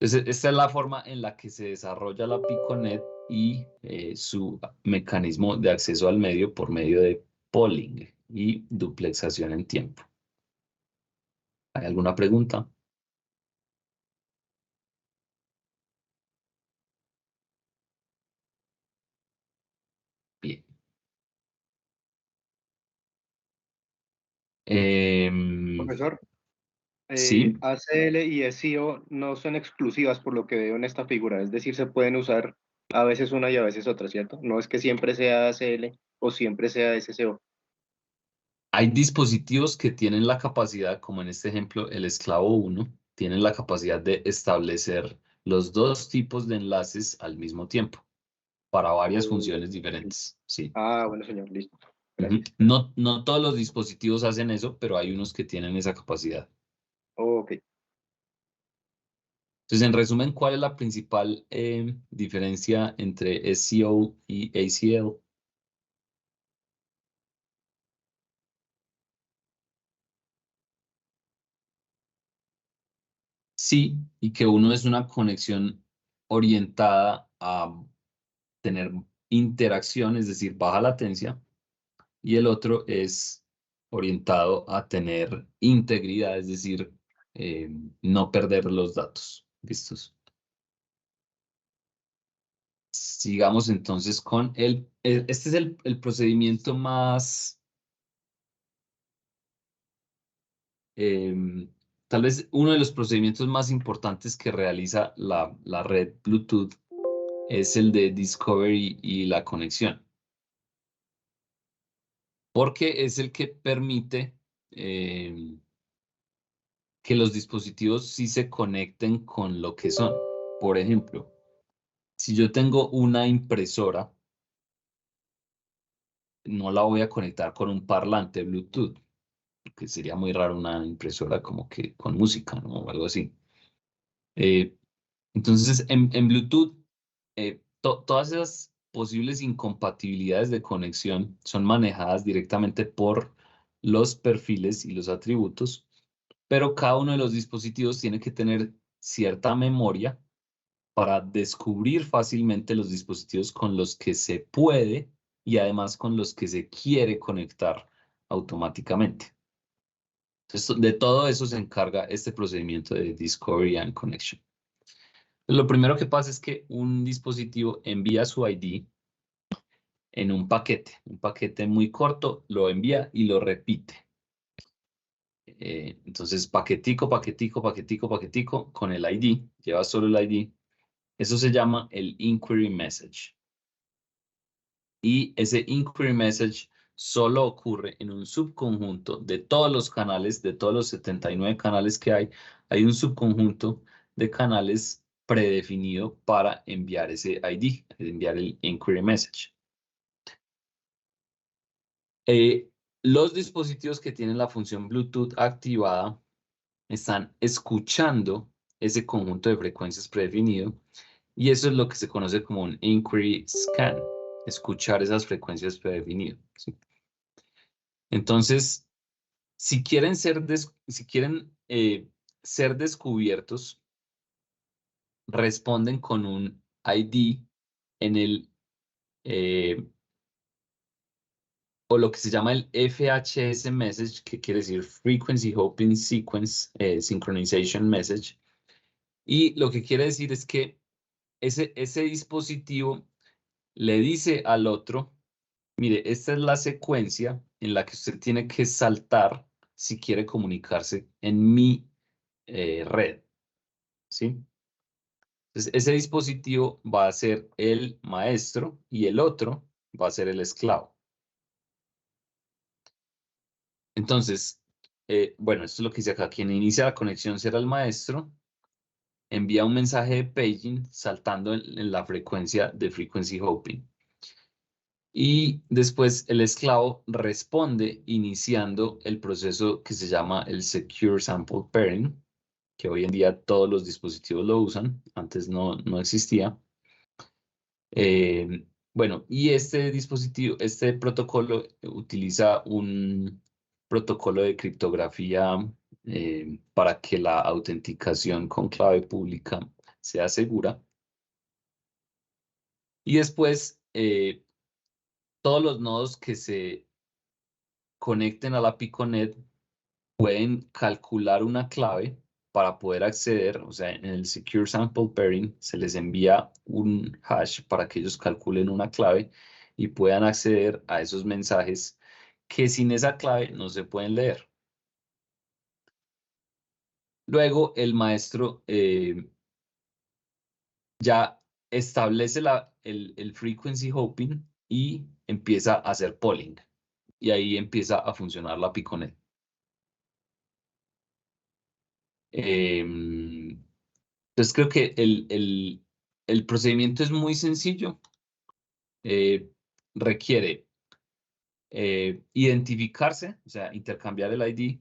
Entonces, esta es la forma en la que se desarrolla la Piconet y su mecanismo de acceso al medio por medio de polling y duplexación en tiempo. ¿Hay alguna pregunta? Bien. Profesor, Sí, ACL y SEO no son exclusivas por lo que veo en esta figura, es decir, se pueden usar a veces una y a veces otra, ¿cierto? No es que siempre sea ACL o siempre sea SEO. hay dispositivos que tienen la capacidad, como en este ejemplo, el esclavo 1, tienen la capacidad de establecer los 2 tipos de enlaces al mismo tiempo para varias funciones diferentes. Sí. Ah, bueno, señor, listo. Ujú. Gracias. No todos los dispositivos hacen eso, pero hay unos que tienen esa capacidad. Ok. Entonces, en resumen, ¿cuál es la principal diferencia entre SEO y ACL? Sí, y que uno es una conexión orientada a tener interacción, es decir, baja latencia, y el otro es orientado a tener integridad, es decir, no perder los datos. ¿Listos? Sigamos entonces con este es el procedimiento más, tal vez uno de los procedimientos más importantes que realiza la red Bluetooth es el de discovery y la conexión, porque es el que permite que los dispositivos sí se conecten con lo que son. Por ejemplo, si yo tengo una impresora, no la voy a conectar con un parlante Bluetooth, que sería muy raro una impresora como que con música, ¿no? O algo así. Eh, entonces, en Bluetooth, todas esas posibles incompatibilidades de conexión son manejadas directamente por los perfiles y los atributos, pero cada uno de los dispositivos tiene que tener cierta memoria para descubrir fácilmente los dispositivos con los que se puede y además con los que se quiere conectar automáticamente. Entonces, de todo eso se encarga este procedimiento de Discovery and Connection. Lo primero que pasa es que un dispositivo envía su ID en un paquete muy corto, lo envía y lo repite. Entonces, paquetico, paquetico, paquetico, paquetico, con el ID, lleva solo el ID. Eso se llama el inquiry message. Y ese inquiry message solo ocurre en un subconjunto de todos los canales, de todos los 79 canales que hay un subconjunto de canales predefinido para enviar ese ID, enviar el inquiry message. Los dispositivos que tienen la función Bluetooth activada están escuchando ese conjunto de frecuencias predefinido y eso es lo que se conoce como un inquiry scan, escuchar esas frecuencias predefinidas, ¿sí? Entonces, si quieren ser descubiertos, responden con un ID en el o lo que se llama el FHS message, que quiere decir Frequency Hopping Sequence Synchronization Message. Y lo que quiere decir es que ese dispositivo le dice al otro, mire, esta es la secuencia en la que usted tiene que saltar si quiere comunicarse en mi red, ¿sí? Entonces, ese dispositivo va a ser el maestro y el otro va a ser el esclavo. Entonces, bueno, esto es lo que dice acá. Quien inicia la conexión será el maestro. Envía un mensaje de paging saltando en la frecuencia de frequency hopping. Y después el esclavo responde iniciando el proceso que se llama el Secure Sample Pairing, que hoy en día todos los dispositivos lo usan, antes no existía. Bueno, y este protocolo utiliza un protocolo de criptografía para que la autenticación con clave pública sea segura. Y después, todos los nodos que se conecten a la Piconet pueden calcular una clave para poder acceder, o sea, en el Secure Sample Pairing se les envía un hash para que ellos calculen una clave y puedan acceder a esos mensajes que sin esa clave no se pueden leer. Luego el maestro ya establece el frequency hopping y empieza a hacer polling. Y ahí empieza a funcionar la Piconet. Entonces creo que el procedimiento es muy sencillo. Requiere identificarse, o sea, intercambiar el ID,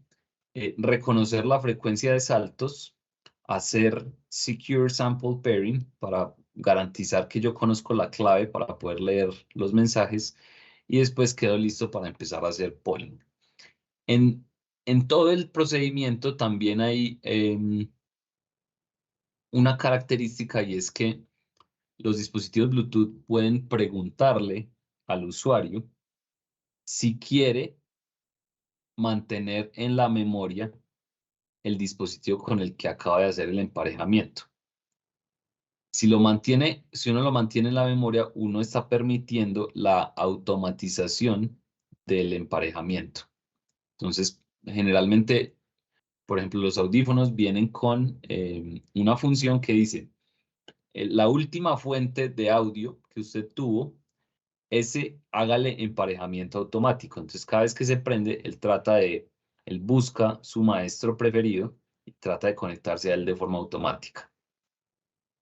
reconocer la frecuencia de saltos, hacer Secure Sample Pairing para garantizar que yo conozco la clave para poder leer los mensajes y después quedo listo para empezar a hacer polling. En todo el procedimiento también hay una característica y es que los dispositivos Bluetooth pueden preguntarle al usuario si quiere mantener en la memoria el dispositivo con el que acaba de hacer el emparejamiento. Si uno lo mantiene en la memoria, uno está permitiendo la automatización del emparejamiento. Entonces, generalmente, por ejemplo, los audífonos vienen con una función que dice, la última fuente de audio que usted tuvo, hágale emparejamiento automático. Entonces, cada vez que se prende, él busca su maestro preferido y trata de conectarse a él de forma automática.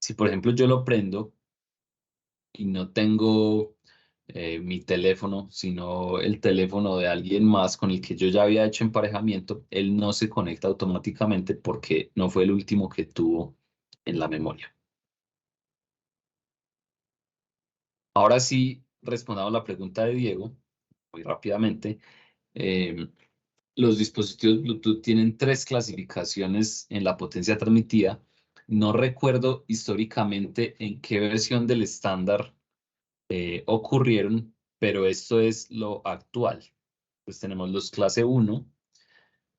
Si, por ejemplo, yo lo prendo y no tengo mi teléfono, sino el teléfono de alguien más con el que yo ya había hecho emparejamiento, él no se conecta automáticamente porque no fue el último que tuvo en la memoria. Ahora sí, respondamos la pregunta de Diego, muy rápidamente. los dispositivos Bluetooth tienen 3 clasificaciones en la potencia transmitida. No recuerdo históricamente en qué versión del estándar ocurrieron, pero esto es lo actual. Pues tenemos los clase 1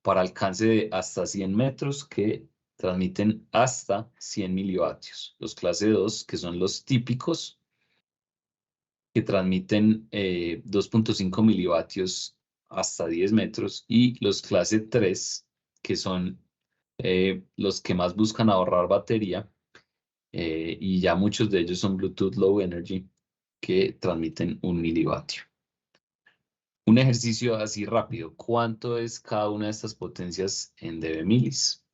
para alcance de hasta 100 metros que transmiten hasta 100 milivatio. Los clase 2, que son los típicos, que transmiten 2.5 milivatios hasta 10 metros, y los clase 3, que son los que más buscan ahorrar batería, y ya muchos de ellos son Bluetooth Low Energy, que transmiten 1 milivatio. Un ejercicio así rápido, ¿cuánto es cada una de estas potencias en dB milis?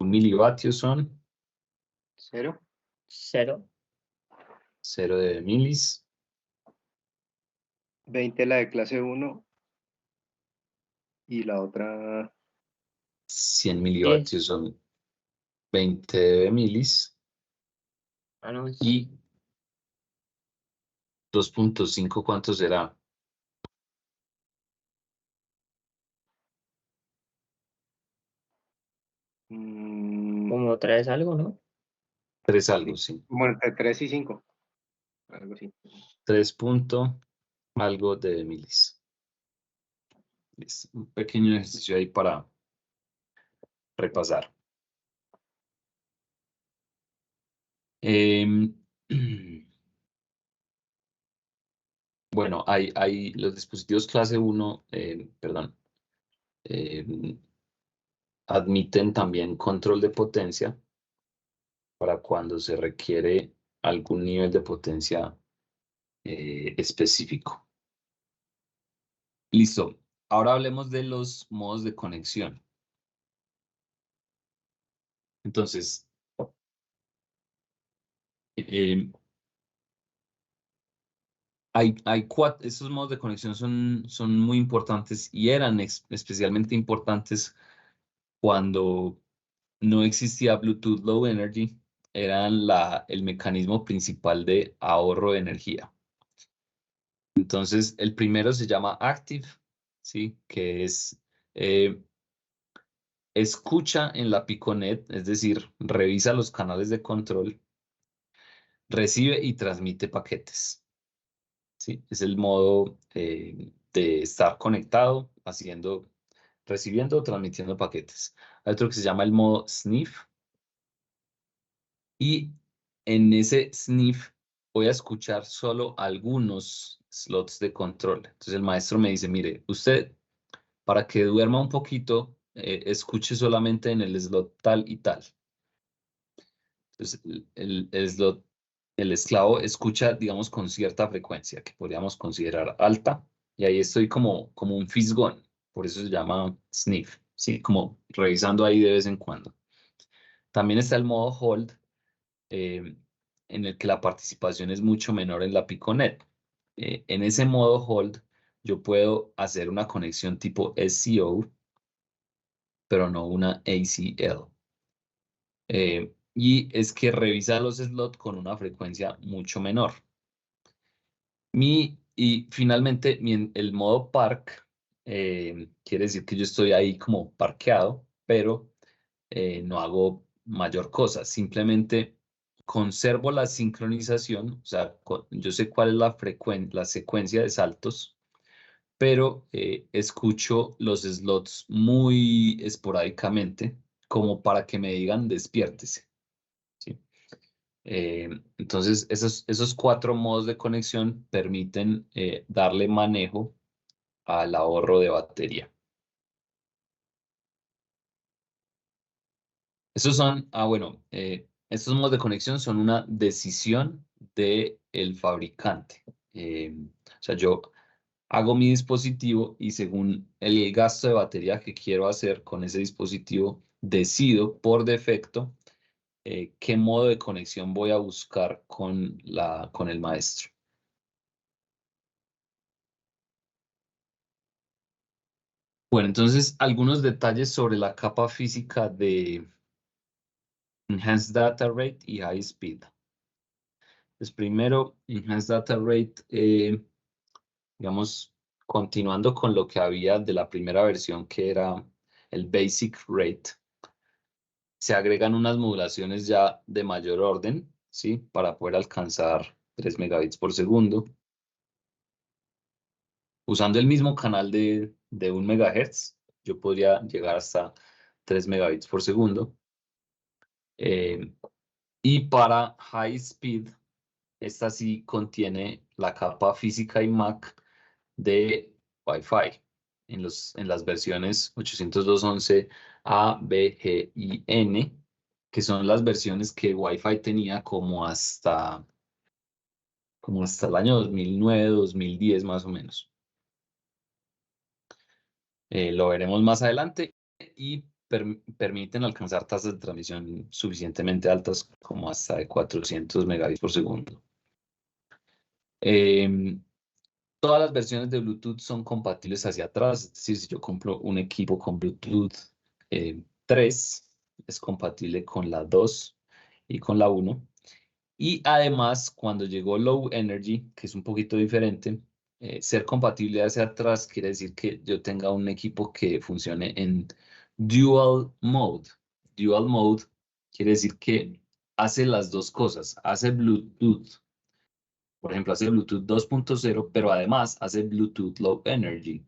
Un milivatio son 0. 0. 0 dB milis. 20 la de clase 1 y la otra 100 milivatios son 20 dB milis. Ah, no, Y 2.5, ¿cuánto será? como otra vez algo, ¿no? 3 algo, sí. bueno, entre 3 y 5. Algo así. 3 punto algo dB milis. Es un pequeño ejercicio ahí para repasar. Bueno, hay los dispositivos clase 1, perdón, admiten también control de potencia para cuando se requiere algún nivel de potencia específico. Listo. Ahora hablemos de los modos de conexión. Entonces, estos modos de conexión son muy importantes y eran especialmente importantes cuando no existía Bluetooth Low Energy. Eran el mecanismo principal de ahorro de energía. Entonces, el primero se llama Active, ¿sí? Que es escucha en la Piconet, es decir, revisa los canales de control, recibe y transmite paquetes. ¿Sí? Es el modo de estar conectado, recibiendo o transmitiendo paquetes. Hay otro que se llama el modo sniff. Y en ese sniff voy a escuchar solo algunos slots de control. Entonces el maestro me dice, mire, usted para que duerma un poquito, escuche solamente en el slot tal y tal. Entonces el esclavo escucha, digamos, con cierta frecuencia que podríamos considerar alta, y ahí estoy como un fisgón, por eso se llama sniff, ¿sí? Como revisando ahí de vez en cuando. También está el modo hold, en el que la participación es mucho menor en la Piconet. En ese modo hold, yo puedo hacer una conexión tipo SCO, pero no una ACL. Y es que revisa los slots con una frecuencia mucho menor. Y finalmente, el modo park quiere decir que yo estoy ahí como parqueado, pero no hago mayor cosa. Simplemente conservo la sincronización, o sea, yo sé cuál es la secuencia de saltos, pero escucho los slots muy esporádicamente, como para que me digan despiértese. ¿Sí? Entonces, esos 4 modos de conexión permiten darle manejo al ahorro de batería. Estos modos de conexión son una decisión del fabricante. O sea, yo hago mi dispositivo y según el gasto de batería que quiero hacer con ese dispositivo, decido por defecto qué modo de conexión voy a buscar con el maestro. Bueno, entonces algunos detalles sobre la capa física de Enhanced Data Rate y High Speed. Pues primero, Enhanced Data Rate, digamos, continuando con lo que había de la primera versión, que era el Basic Rate, se agregan unas modulaciones ya de mayor orden, ¿sí? Para poder alcanzar 3 megabits por segundo. Usando el mismo canal de 1 megahertz, yo podría llegar hasta 3 megabits por segundo. Y para High Speed, esta sí contiene la capa física y MAC de Wi-Fi en las versiones 802.11a, b, g y n, que son las versiones que Wi-Fi tenía como hasta el año 2009, 2010 más o menos. Lo veremos más adelante y permiten alcanzar tasas de transmisión suficientemente altas como hasta de 400 megabits por segundo. Todas las versiones de Bluetooth son compatibles hacia atrás, es decir, si yo compro un equipo con Bluetooth 3, es compatible con la 2 y con la 1. Y además, cuando llegó Low Energy, que es un poquito diferente, ser compatible hacia atrás quiere decir que yo tenga un equipo que funcione en Dual Mode. Dual Mode quiere decir que hace las dos cosas, hace Bluetooth. Por ejemplo, hace Bluetooth 2.0, pero además hace Bluetooth Low Energy.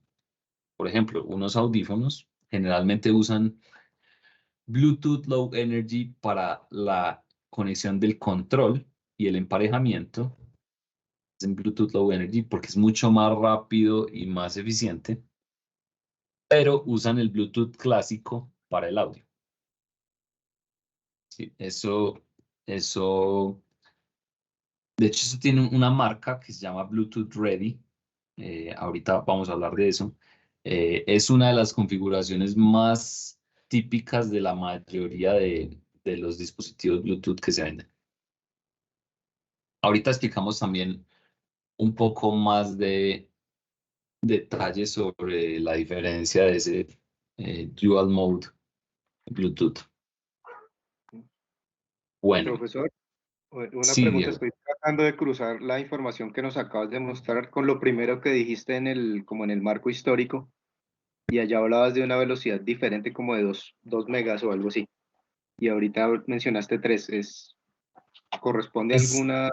Por ejemplo, unos audífonos generalmente usan Bluetooth Low Energy para la conexión del control y el emparejamiento. En Bluetooth Low Energy porque es mucho más rápido y más eficiente, pero usan el Bluetooth clásico para el audio. Sí, eso, de hecho, eso tiene una marca que se llama Bluetooth Ready. Ahorita vamos a hablar de eso. Es una de las configuraciones más típicas de la mayoría de los dispositivos Bluetooth que se venden. Ahorita explicamos también un poco más de detalles sobre la diferencia de ese Dual Mode Bluetooth. Bueno, Profesor, una sí, pregunta. Diego. Estoy tratando de cruzar la información que nos acabas de mostrar con lo primero que dijiste como en el marco histórico, y allá hablabas de una velocidad diferente como de 2 megas o algo así. Y ahorita mencionaste 3. ¿Corresponde alguna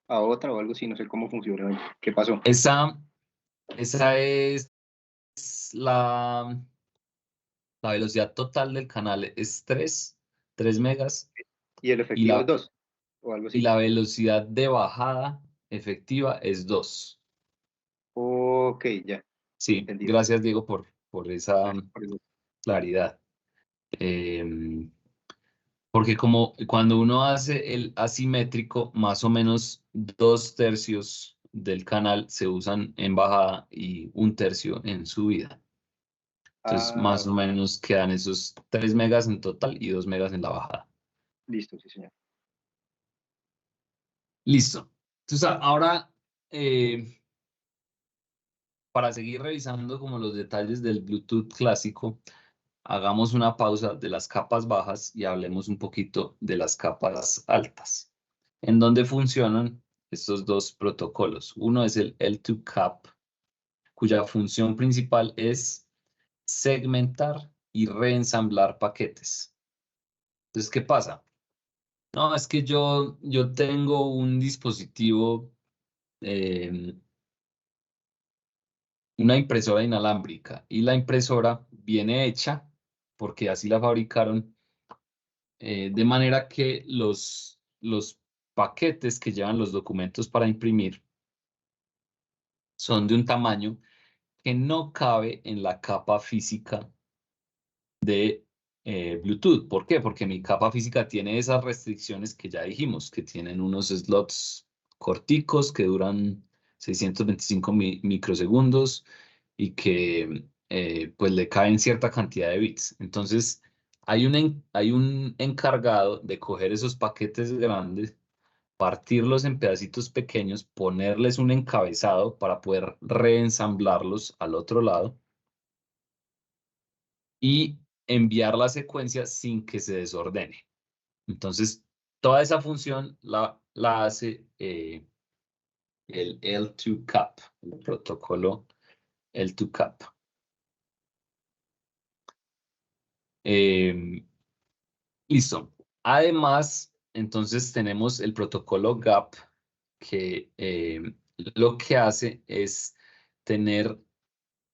a otra o algo así? No sé cómo funciona. ¿Qué pasó? Esa es la velocidad total del canal, es 3 megas, Y el y efectivo es la, 2 o algo y así. la velocidad de bajada efectiva es 2. Ok, ya, Sí, entendido. gracias, Diego, por esa Por eso. claridad. Porque como cuando uno hace el asimétrico, más o menos 2/3 del canal se usan en bajada y 1/3 en subida. Entonces, más o menos quedan esos 3 megas en total y 2 megas en la bajada. Listo, sí, señor. Listo. Entonces, ahora, para seguir revisando como los detalles del Bluetooth clásico, hagamos una pausa de las capas bajas y hablemos un poquito de las capas altas, en donde funcionan estos dos protocolos. Uno es el L2CAP, cuya función principal es segmentar y reensamblar paquetes. Entonces, ¿qué pasa? No, es que yo tengo un dispositivo, una impresora inalámbrica, y la impresora viene hecha, porque así la fabricaron, de manera que los paquetes que llevan los documentos para imprimir son de un tamaño que no cabe en la capa física de Bluetooth. ¿Por qué? Porque mi capa física tiene esas restricciones que ya dijimos, que tienen unos slots corticos que duran 625 microsegundos y que pues le caen cierta cantidad de bits. Entonces, hay un encargado de coger esos paquetes grandes, partirlos en pedacitos pequeños, ponerles un encabezado para poder reensamblarlos al otro lado y enviar la secuencia sin que se desordene. Entonces, toda esa función la hace el L2CAP, el protocolo L2CAP. Listo. Además, entonces tenemos el protocolo GAP que lo que hace es tener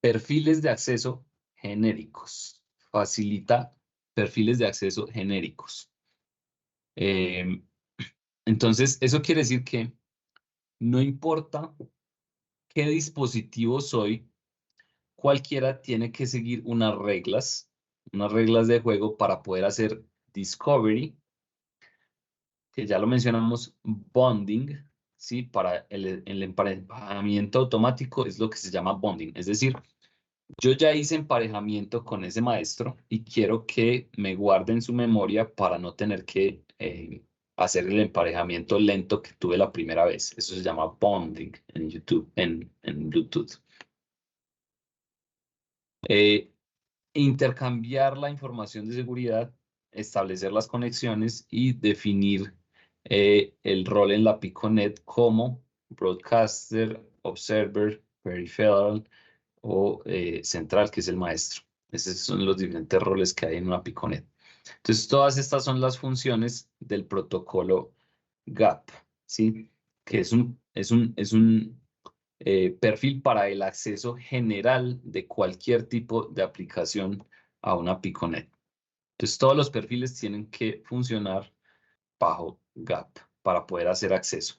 perfiles de acceso genéricos. Facilita perfiles de acceso genéricos. Entonces, eso quiere decir que no importa qué dispositivo soy, cualquiera tiene que seguir unas reglas de juego para poder hacer discovery, que ya lo mencionamos, bonding, ¿sí? Para el emparejamiento automático es lo que se llama bonding. Es decir, yo ya hice emparejamiento con ese maestro y quiero que me guarde en su memoria para no tener que hacer el emparejamiento lento que tuve la primera vez. Eso se llama bonding en YouTube, en Bluetooth. Intercambiar la información de seguridad, establecer las conexiones y definir el rol en la Piconet como broadcaster, observer, peripheral o central, que es el maestro. Esos son los diferentes roles que hay en una Piconet. Entonces, todas estas son las funciones del protocolo GAP, ¿sí? Que es un perfil para el acceso general de cualquier tipo de aplicación a una Piconet. Entonces, todos los perfiles tienen que funcionar bajo GAP para poder hacer acceso.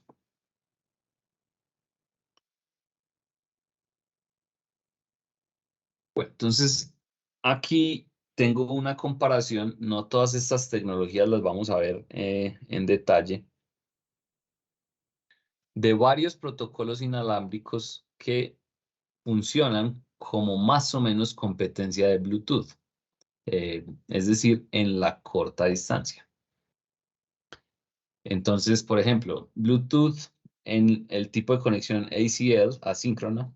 Bueno, entonces, aquí tengo una comparación. No todas estas tecnologías las vamos a ver en detalle, de varios protocolos inalámbricos que funcionan como más o menos competencia de Bluetooth, es decir, en la corta distancia. Entonces, por ejemplo, Bluetooth en el tipo de conexión ACL, asíncrona,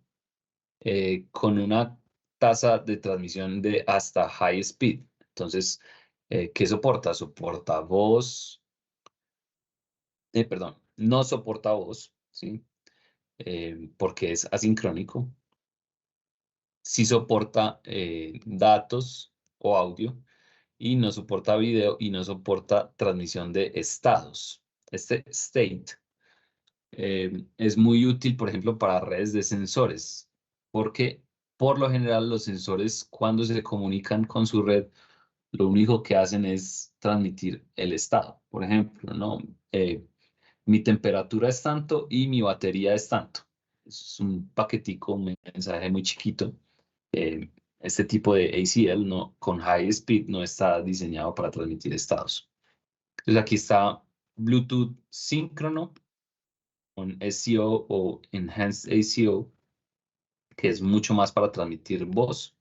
con una tasa de transmisión de hasta high speed. Entonces, ¿qué soporta? Soporta voz, perdón, no soporta voz, ¿sí? Porque es asincrónico. Sí soporta datos o audio y no soporta video y no soporta transmisión de estados. Este state es muy útil, por ejemplo, para redes de sensores, porque por lo general los sensores cuando se comunican con su red, lo único que hacen es transmitir el estado. Por ejemplo, ¿no? Mi temperatura es tanto y mi batería es tanto. Es un paquetico, un mensaje muy chiquito. Este tipo de ACL no, con high speed no está diseñado para transmitir estados. Entonces aquí está Bluetooth síncrono con SCO o Enhanced ACO, que es mucho más para transmitir voz.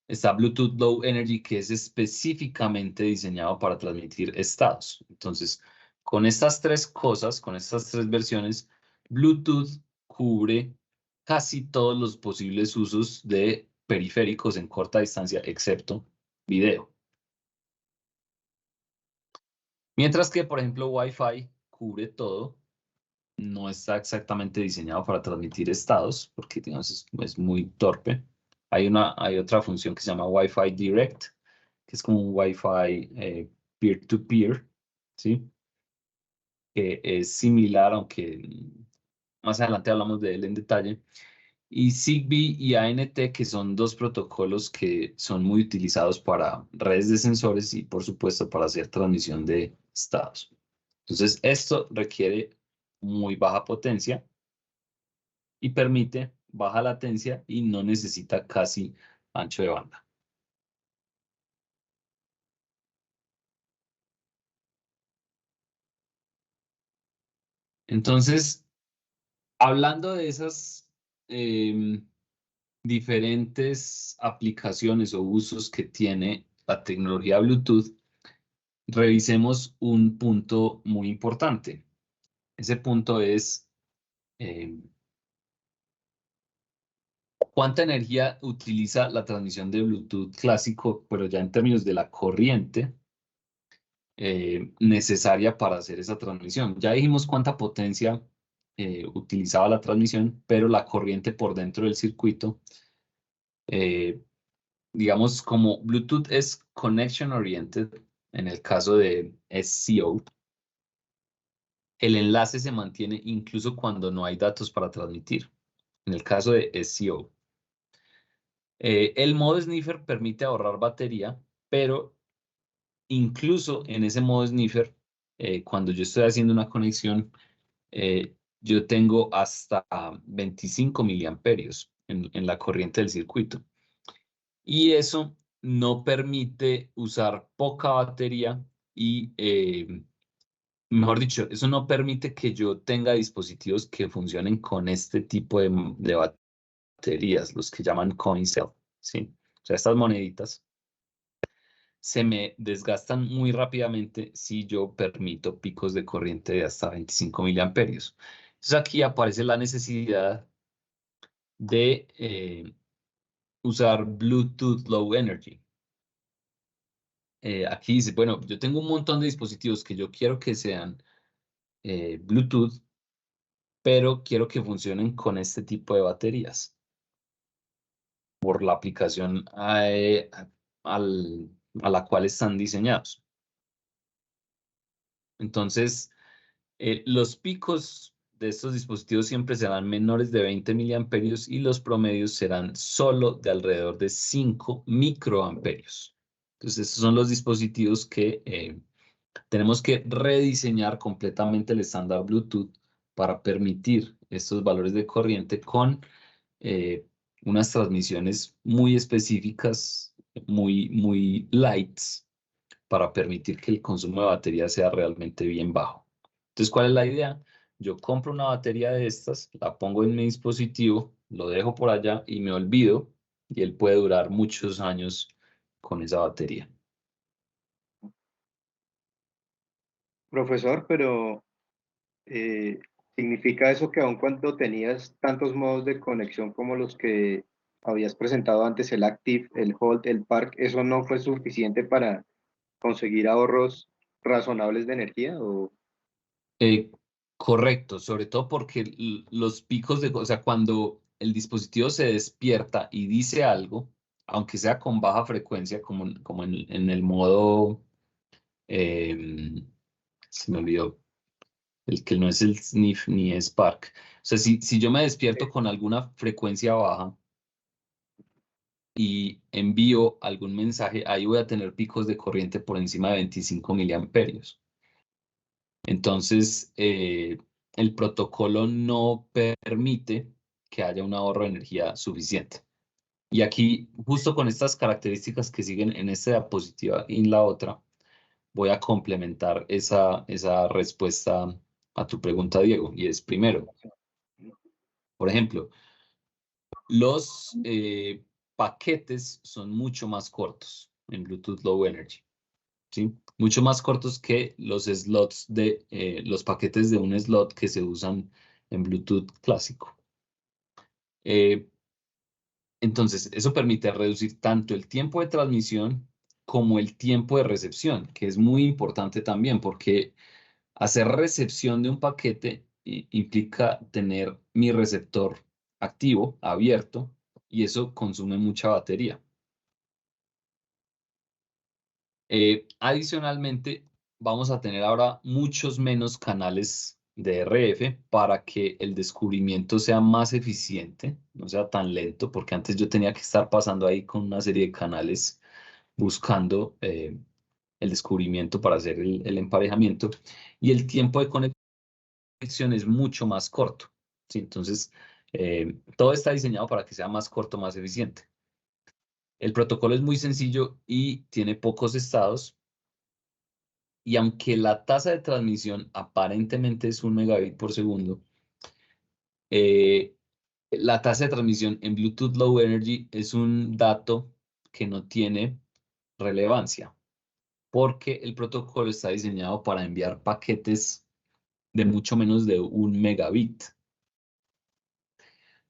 Está Bluetooth Low Energy, que es específicamente diseñado para transmitir estados. Entonces, con estas tres cosas, con estas tres versiones, Bluetooth cubre casi todos los posibles usos de periféricos en corta distancia, excepto video. Mientras que, por ejemplo, Wi-Fi cubre todo. No está exactamente diseñado para transmitir estados, porque digamos, es muy torpe. Hay otra función que se llama Wi-Fi Direct, que es como un Wi-Fi peer-to-peer, ¿sí? Que es similar, aunque más adelante hablamos de él en detalle. Y Zigbee y ANT, que son dos protocolos que son muy utilizados para redes de sensores y, por supuesto, para hacer transmisión de estados. Entonces, esto requiere muy baja potencia y permite baja latencia y no necesita casi ancho de banda. Entonces, hablando de esas diferentes aplicaciones o usos que tiene la tecnología Bluetooth, revisemos un punto muy importante. Ese punto es ¿cuánta energía utiliza la transmisión de Bluetooth clásico, pero ya en términos de la corriente necesaria para hacer esa transmisión. Ya dijimos cuánta potencia utilizaba la transmisión, pero la corriente por dentro del circuito, digamos, como Bluetooth es connection oriented, en el caso de SCO, el enlace se mantiene incluso cuando no hay datos para transmitir, en el caso de SCO. El modo sniffer permite ahorrar batería, pero incluso en ese modo sniffer, cuando yo estoy haciendo una conexión, yo tengo hasta 25 miliamperios en la corriente del circuito. Y eso no permite usar poca batería y, mejor dicho, eso no permite que yo tenga dispositivos que funcionen con este tipo de baterías, los que llaman coin cell, ¿sí? O sea, estas moneditas se me desgastan muy rápidamente si yo permito picos de corriente de hasta 25 miliamperios. Entonces aquí aparece la necesidad de usar Bluetooth Low Energy. Aquí dice, bueno, yo tengo un montón de dispositivos que yo quiero que sean Bluetooth, pero quiero que funcionen con este tipo de baterías por la aplicación a la cual están diseñados. Entonces, los picos de estos dispositivos siempre serán menores de 20 miliamperios y los promedios serán solo de alrededor de 5 microamperios. Entonces, estos son los dispositivos que tenemos que rediseñar completamente el estándar Bluetooth para permitir estos valores de corriente con unas transmisiones muy específicas, muy lights, para permitir que el consumo de batería sea realmente bien bajo. Entonces, ¿cuál es la idea? Yo compro una batería de estas, la pongo en mi dispositivo, lo dejo por allá y me olvido, y él puede durar muchos años con esa batería. Profesor, pero ¿significa eso que aun cuando tenías tantos modos de conexión como los que habías presentado antes, el Active, el Hold, el Park, eso no fue suficiente para conseguir ahorros razonables de energía? ¿O Correcto, sobre todo porque los picos o sea, cuando el dispositivo se despierta y dice algo, aunque sea con baja frecuencia, como en el modo, se me olvidó, el que no es el sniff ni es Spark. O sea, si yo me despierto con alguna frecuencia baja y envío algún mensaje, ahí voy a tener picos de corriente por encima de 25 miliamperios. Entonces, el protocolo no permite que haya un ahorro de energía suficiente. Y aquí, justo con estas características que siguen en esta diapositiva y en la otra, voy a complementar esa respuesta a tu pregunta, Diego. Y es primero, por ejemplo, los paquetes son mucho más cortos en Bluetooth Low Energy, ¿sí? Mucho más cortos que los slots los paquetes de un slot que se usan en Bluetooth clásico. Entonces, eso permite reducir tanto el tiempo de transmisión como el tiempo de recepción, que es muy importante también porque hacer recepción de un paquete implica tener mi receptor activo, abierto, y eso consume mucha batería. Adicionalmente, vamos a tener ahora muchos menos canales de RF para que el descubrimiento sea más eficiente, no sea tan lento, porque antes yo tenía que estar pasando ahí con una serie de canales buscando el descubrimiento para hacer el emparejamiento, y el tiempo de conexión es mucho más corto, ¿sí? Entonces, todo está diseñado para que sea más corto, más eficiente. El protocolo es muy sencillo y tiene pocos estados. Y aunque la tasa de transmisión aparentemente es 1 megabit por segundo, la tasa de transmisión en Bluetooth Low Energy es un dato que no tiene relevancia, porque el protocolo está diseñado para enviar paquetes de mucho menos de 1 megabit.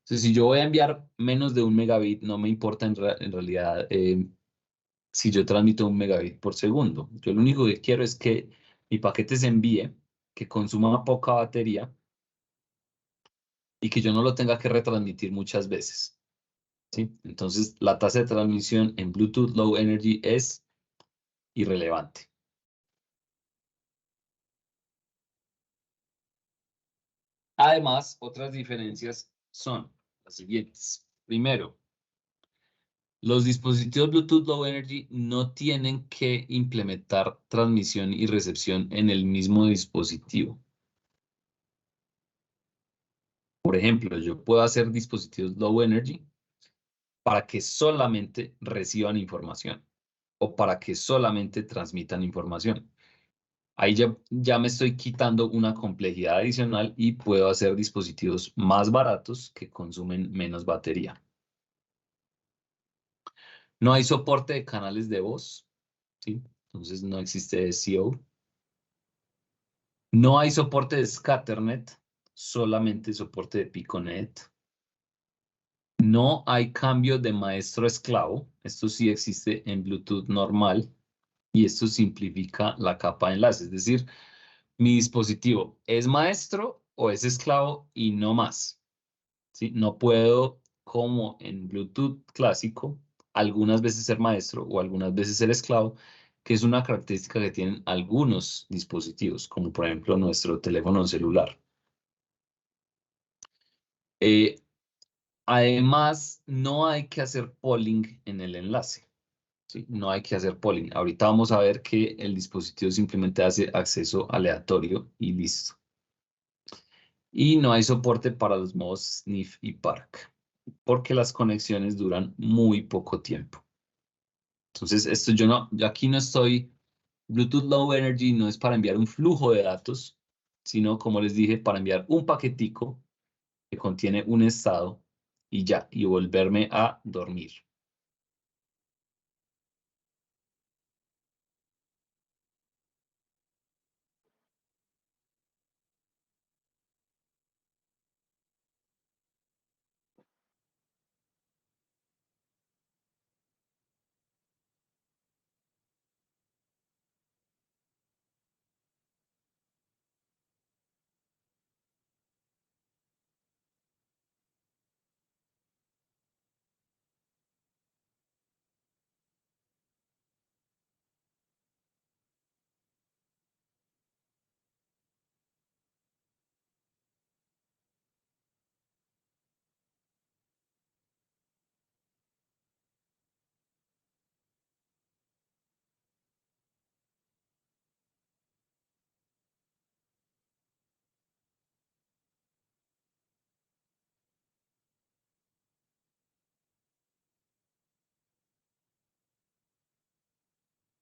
Entonces, si yo voy a enviar menos de 1 megabit, no me importa en realidad si yo transmito 1 megabit por segundo. Yo lo único que quiero es que mi paquete se envíe, que consuma poca batería y que yo no lo tenga que retransmitir muchas veces, ¿sí? Entonces, la tasa de transmisión en Bluetooth Low Energy es irrelevante. Además, otras diferencias son las siguientes. Primero, los dispositivos Bluetooth Low Energy no tienen que implementar transmisión y recepción en el mismo dispositivo. Por ejemplo, yo puedo hacer dispositivos Low Energy para que solamente reciban información o para que solamente transmitan información. Ahí ya me estoy quitando una complejidad adicional y puedo hacer dispositivos más baratos que consumen menos batería. No hay soporte de canales de voz, ¿sí? Entonces no existe SEO. No hay soporte de Scatternet, solamente soporte de Piconet. No hay cambio de maestro a esclavo. Esto sí existe en Bluetooth normal y esto simplifica la capa de enlace. Es decir, mi dispositivo es maestro o es esclavo y no más, ¿sí? No puedo, como en Bluetooth clásico, algunas veces ser maestro o algunas veces ser esclavo, que es una característica que tienen algunos dispositivos, como por ejemplo nuestro teléfono celular. Además, no hay que hacer polling en el enlace, ¿sí? No hay que hacer polling. Ahorita vamos a ver que el dispositivo simplemente hace acceso aleatorio y listo. Y no hay soporte para los modos sniff y park, porque las conexiones duran muy poco tiempo. Entonces, esto yo aquí no estoy, Bluetooth Low Energy no es para enviar un flujo de datos, sino, como les dije, para enviar un paquetico que contiene un estado y ya, y volverme a dormir.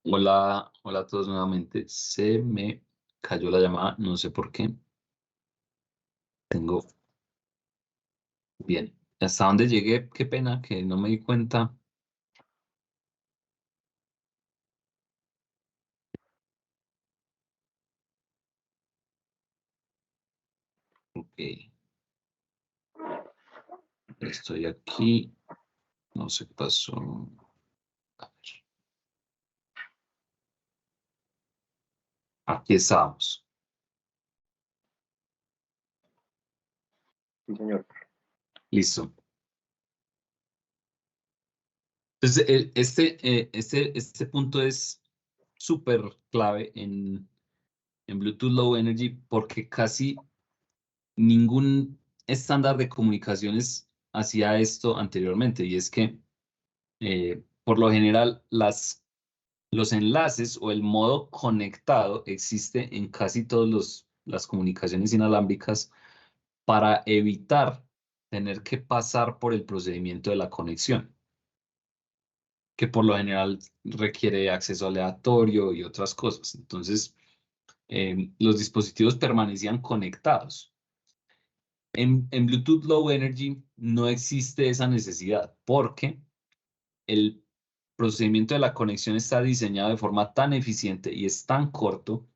Hola, hola a todos nuevamente. Se me cayó la llamada, no sé por qué. Tengo bien. ¿Hasta dónde llegué? Qué pena que no me di cuenta. Ok. Estoy aquí. No sé qué pasó. A ver. Aquí estamos. Sí, señor. Listo. Entonces, este punto es súper clave en Bluetooth Low Energy porque casi ningún estándar de comunicaciones hacía esto anteriormente, y es que por lo general los enlaces o el modo conectado existe en casi todas las comunicaciones inalámbricas para evitar tener que pasar por el procedimiento de la conexión, que por lo general requiere acceso aleatorio y otras cosas. Entonces, los dispositivos permanecían conectados. En Bluetooth Low Energy no existe esa necesidad porque el procedimiento de la conexión está diseñado de forma tan eficiente y es tan corto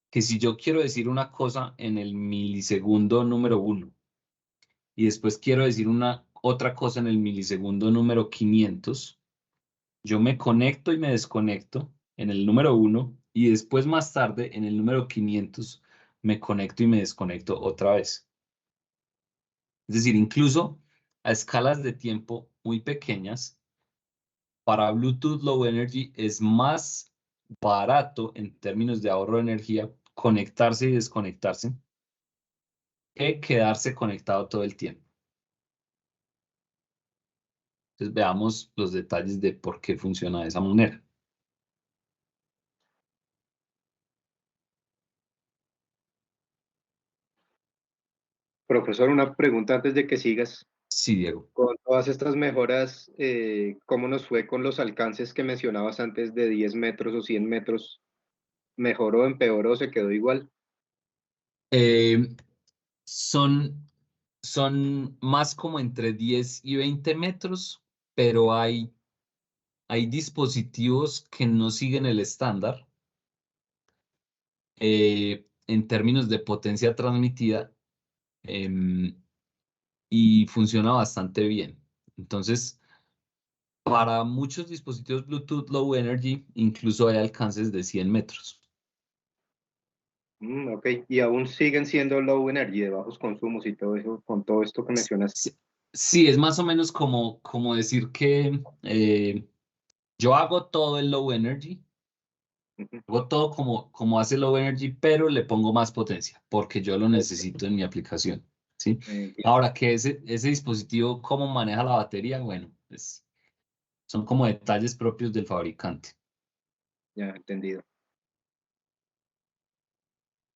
que si yo quiero decir una cosa en el milisegundo número 1 y después quiero decir otra cosa en el milisegundo número 500, yo me conecto y me desconecto en el número 1 y después más tarde en el número 500 me conecto y me desconecto otra vez. Es decir, incluso a escalas de tiempo muy pequeñas, para Bluetooth Low Energy es más barato en términos de ahorro de energía conectarse y desconectarse que quedarse conectado todo el tiempo. Entonces veamos los detalles de por qué funciona de esa manera. Profesor, una pregunta antes de que sigas. Sí, Diego. Con todas estas mejoras, ¿cómo nos fue con los alcances que mencionabas antes de 10 metros o 100 metros? ¿Mejoró, empeoró, se quedó igual? Son más como entre 10 y 20 metros, pero hay dispositivos que no siguen el estándar en términos de potencia transmitida y funciona bastante bien. Entonces, para muchos dispositivos Bluetooth Low Energy, incluso hay alcances de 100 metros. Ok, y aún siguen siendo low energy, de bajos consumos y todo eso, con todo esto que mencionas. Sí, es más o menos como decir que yo hago todo el Low Energy, hago todo como hace Low Energy, pero le pongo más potencia, porque yo lo necesito en mi aplicación, ¿sí? Ahora, que ese dispositivo, cómo maneja la batería, bueno, pues son como detalles propios del fabricante. Ya, entendido.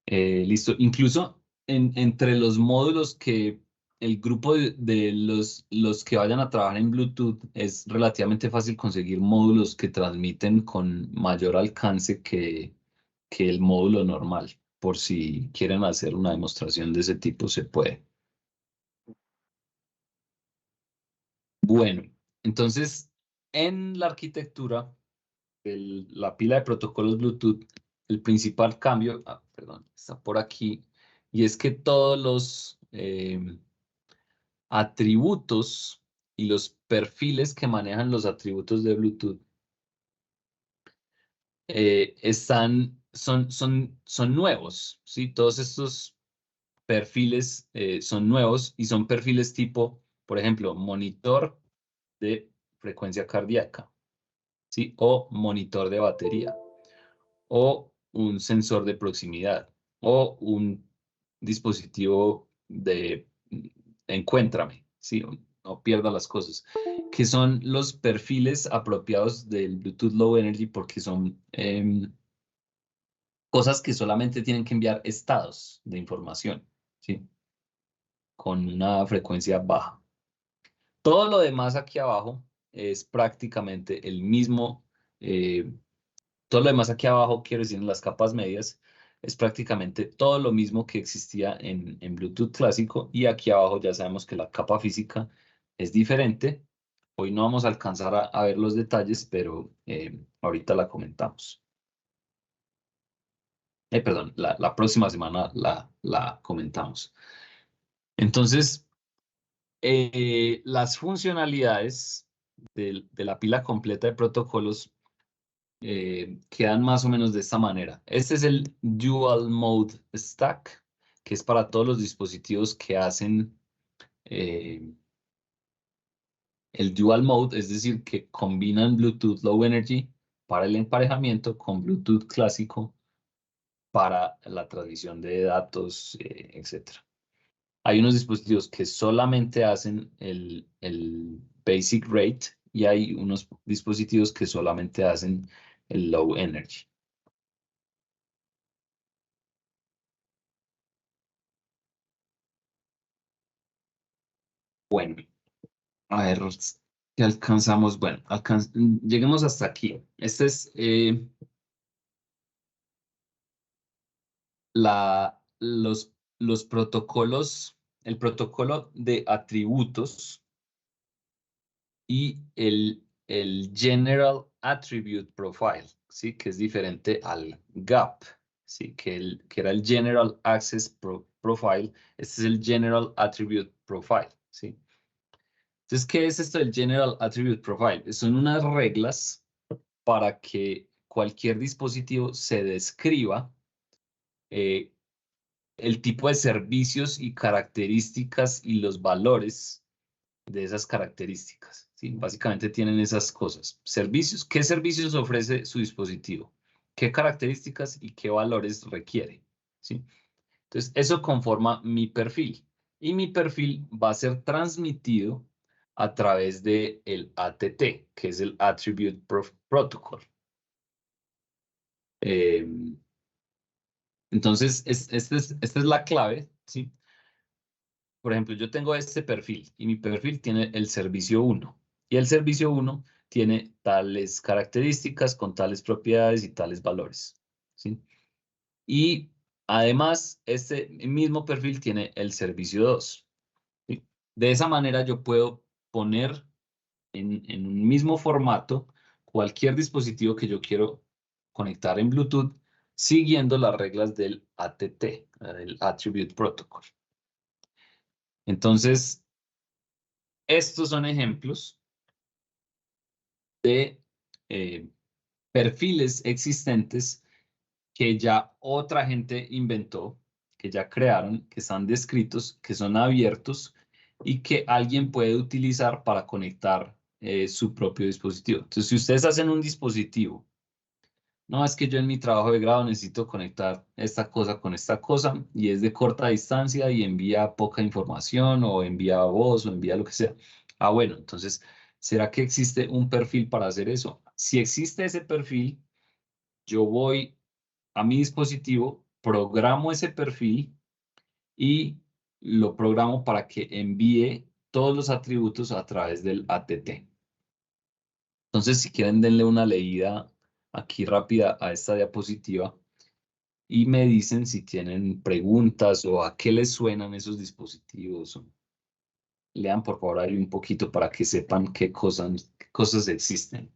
Listo. Incluso entre los módulos que el grupo de los que vayan a trabajar en Bluetooth es relativamente fácil conseguir módulos que transmiten con mayor alcance que el módulo normal. Por si quieren hacer una demostración de ese tipo, se puede. Bueno, entonces en la arquitectura de la pila de protocolos Bluetooth, el principal cambio, perdón, está por aquí, y es que todos los atributos y los perfiles que manejan los atributos de Bluetooth son nuevos, ¿sí? Todos estos perfiles son nuevos y son perfiles tipo, por ejemplo, monitor de frecuencia cardíaca, ¿sí? O monitor de batería, o un sensor de proximidad, o un dispositivo de encuéntrame, ¿sí? No pierda las cosas, que son los perfiles apropiados del Bluetooth Low Energy porque son cosas que solamente tienen que enviar estados de información, ¿sí? Con una frecuencia baja. Todo lo demás aquí abajo es prácticamente el mismo. Todo lo demás aquí abajo, quiero decir, en las capas medias, es prácticamente todo lo mismo que existía en Bluetooth clásico, y aquí abajo ya sabemos que la capa física es diferente. Hoy no vamos a alcanzar a ver los detalles, pero ahorita la comentamos. Perdón, la próxima semana la comentamos. Entonces, las funcionalidades de la pila completa de protocolos quedan más o menos de esta manera. Este es el Dual Mode Stack, que es para todos los dispositivos que hacen el Dual Mode, es decir, que combinan Bluetooth Low Energy para el emparejamiento con Bluetooth clásico para la transmisión de datos, etc. Hay unos dispositivos que solamente hacen el Basic Rate y hay unos dispositivos que solamente hacen el Low Energy. Bueno, a ver, ¿qué alcanzamos? Bueno, lleguemos hasta aquí. Este es los protocolos, el protocolo de atributos y el General Attribute Profile, ¿sí? Que es diferente al GAP, ¿sí? Que era el General Access Profile. Este es el General Attribute Profile, ¿sí? Entonces, ¿qué es esto del General Attribute Profile? Son unas reglas para que cualquier dispositivo se describa el tipo de servicios y características y los valores de esas características, ¿sí? Básicamente tienen esas cosas. Servicios, ¿qué servicios ofrece su dispositivo? ¿Qué características y qué valores requiere? ¿Sí? Entonces, eso conforma mi perfil. Y mi perfil va a ser transmitido a través de el ATT, que es el Attribute Protocol. Entonces, esta es la clave, ¿sí? Por ejemplo, yo tengo este perfil y mi perfil tiene el servicio 1. Y el servicio 1 tiene tales características con tales propiedades y tales valores, ¿sí? Y además, este mismo perfil tiene el servicio 2. ¿Sí? De esa manera yo puedo poner en un mismo formato cualquier dispositivo que yo quiero conectar en Bluetooth siguiendo las reglas del ATT, el Attribute Protocol. Entonces, estos son ejemplos de perfiles existentes que ya otra gente inventó, que ya crearon, que están descritos, que son abiertos y que alguien puede utilizar para conectar su propio dispositivo. Entonces, si ustedes hacen un dispositivo, no, es que yo en mi trabajo de grado necesito conectar esta cosa con esta cosa y es de corta distancia y envía poca información o envía voz o envía lo que sea. Ah, bueno, entonces, ¿será que existe un perfil para hacer eso? Si existe ese perfil, yo voy a mi dispositivo, programo ese perfil y lo programo para que envíe todos los atributos a través del ATT. Entonces, si quieren, denle una leída aquí rápida a esta diapositiva y me dicen si tienen preguntas o a qué les suenan esos dispositivos. Lean por favor ahí un poquito para que sepan qué cosas existen.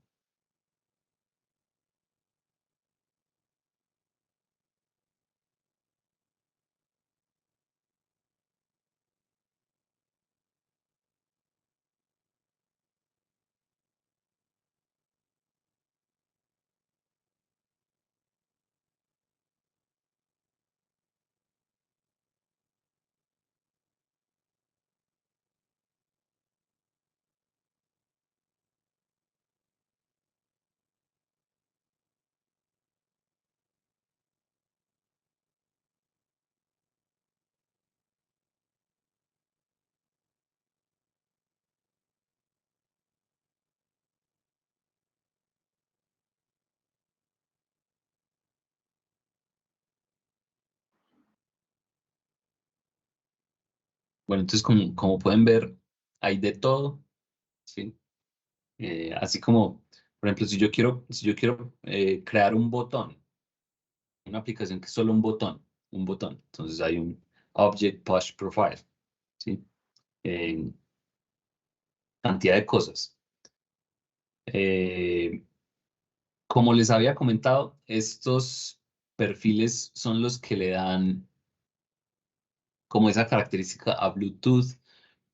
Bueno, entonces como pueden ver, hay de todo, ¿sí? Así como, por ejemplo, si yo quiero crear un botón, una aplicación que es solo un botón. Entonces hay un Object Push Profile, ¿sí? Cantidad de cosas. Como les había comentado, estos perfiles son los que le dan como esa característica a Bluetooth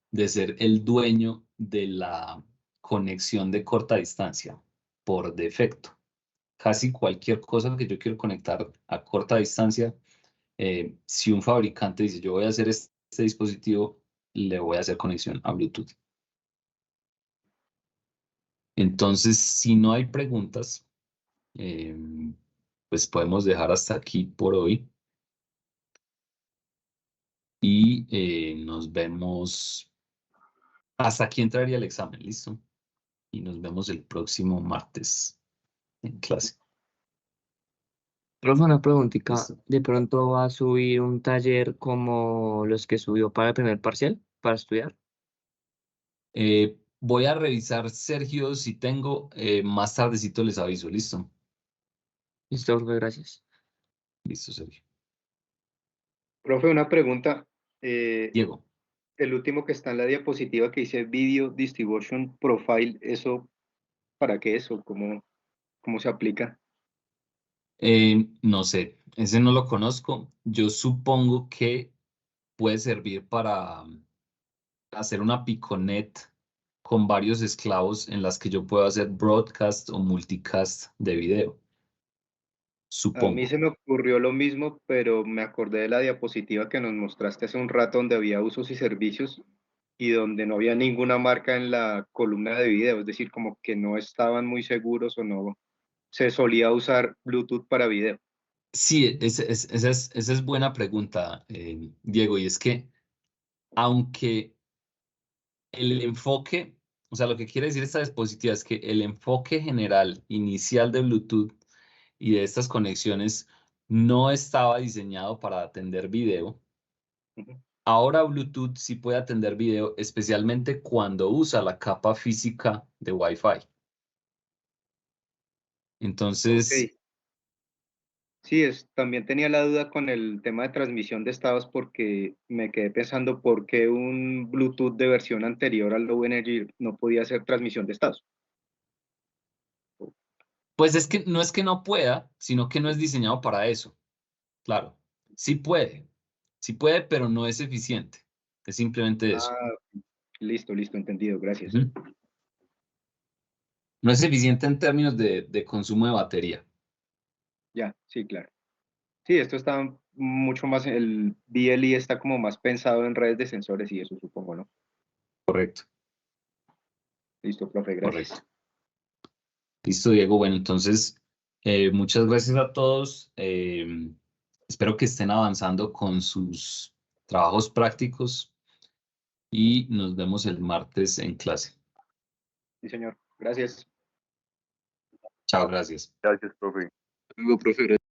de ser el dueño de la conexión de corta distancia por defecto. Casi cualquier cosa que yo quiero conectar a corta distancia, si un fabricante dice yo voy a hacer este dispositivo, le voy a hacer conexión a Bluetooth. Entonces, si no hay preguntas, pues podemos dejar hasta aquí por hoy. Y nos vemos. Hasta aquí entraría el examen, ¿listo? Y nos vemos el próximo martes en clase. Profe, una preguntita. Listo. ¿De pronto va a subir un taller como los que subió para el primer parcial, para estudiar? Voy a revisar, Sergio, si tengo, más tardecito les aviso, ¿listo? Listo, profe, gracias. Listo, Sergio. Profe, una pregunta. Diego. El último que está en la diapositiva que dice Video Distribution Profile, ¿eso para qué es o cómo se aplica? No sé, ese no lo conozco. Yo supongo que puede servir para hacer una piconet con varios esclavos en las que yo puedo hacer broadcast o multicast de video. A Supongo. mí se me ocurrió lo mismo, pero me acordé de la diapositiva que nos mostraste hace un rato donde había usos y servicios y donde no había ninguna marca en la columna de video, es decir, como que no estaban muy seguros o no se solía usar Bluetooth para video. Sí, esa es buena pregunta, Diego, y es que aunque el enfoque, o sea, lo que quiere decir esta diapositiva es que el enfoque general inicial de Bluetooth y de estas conexiones no estaba diseñado para atender video. Ujú. Ahora Bluetooth sí puede atender video, especialmente cuando usa la capa física de Wi-Fi. Entonces, Ok. Sí, también tenía la duda con el tema de transmisión de estados porque me quedé pensando por qué un Bluetooth de versión anterior al Low Energy no podía hacer transmisión de estados. pues es que no pueda, sino que no es diseñado para eso. Claro, sí puede, pero no es eficiente. Es simplemente eso. Ah, listo, entendido, gracias. Ujú. No es eficiente en términos de consumo de batería. Ya, sí, claro. Sí, esto está mucho más, el BLE está como más pensado en redes de sensores y eso supongo, ¿no? Correcto, Listo, profe, gracias. correcto. Listo, Diego. Bueno, entonces, muchas gracias a todos. Espero que estén avanzando con sus trabajos prácticos y nos vemos el martes en clase. Sí, señor, gracias. Chao, gracias. Gracias, profe. Luego, profe,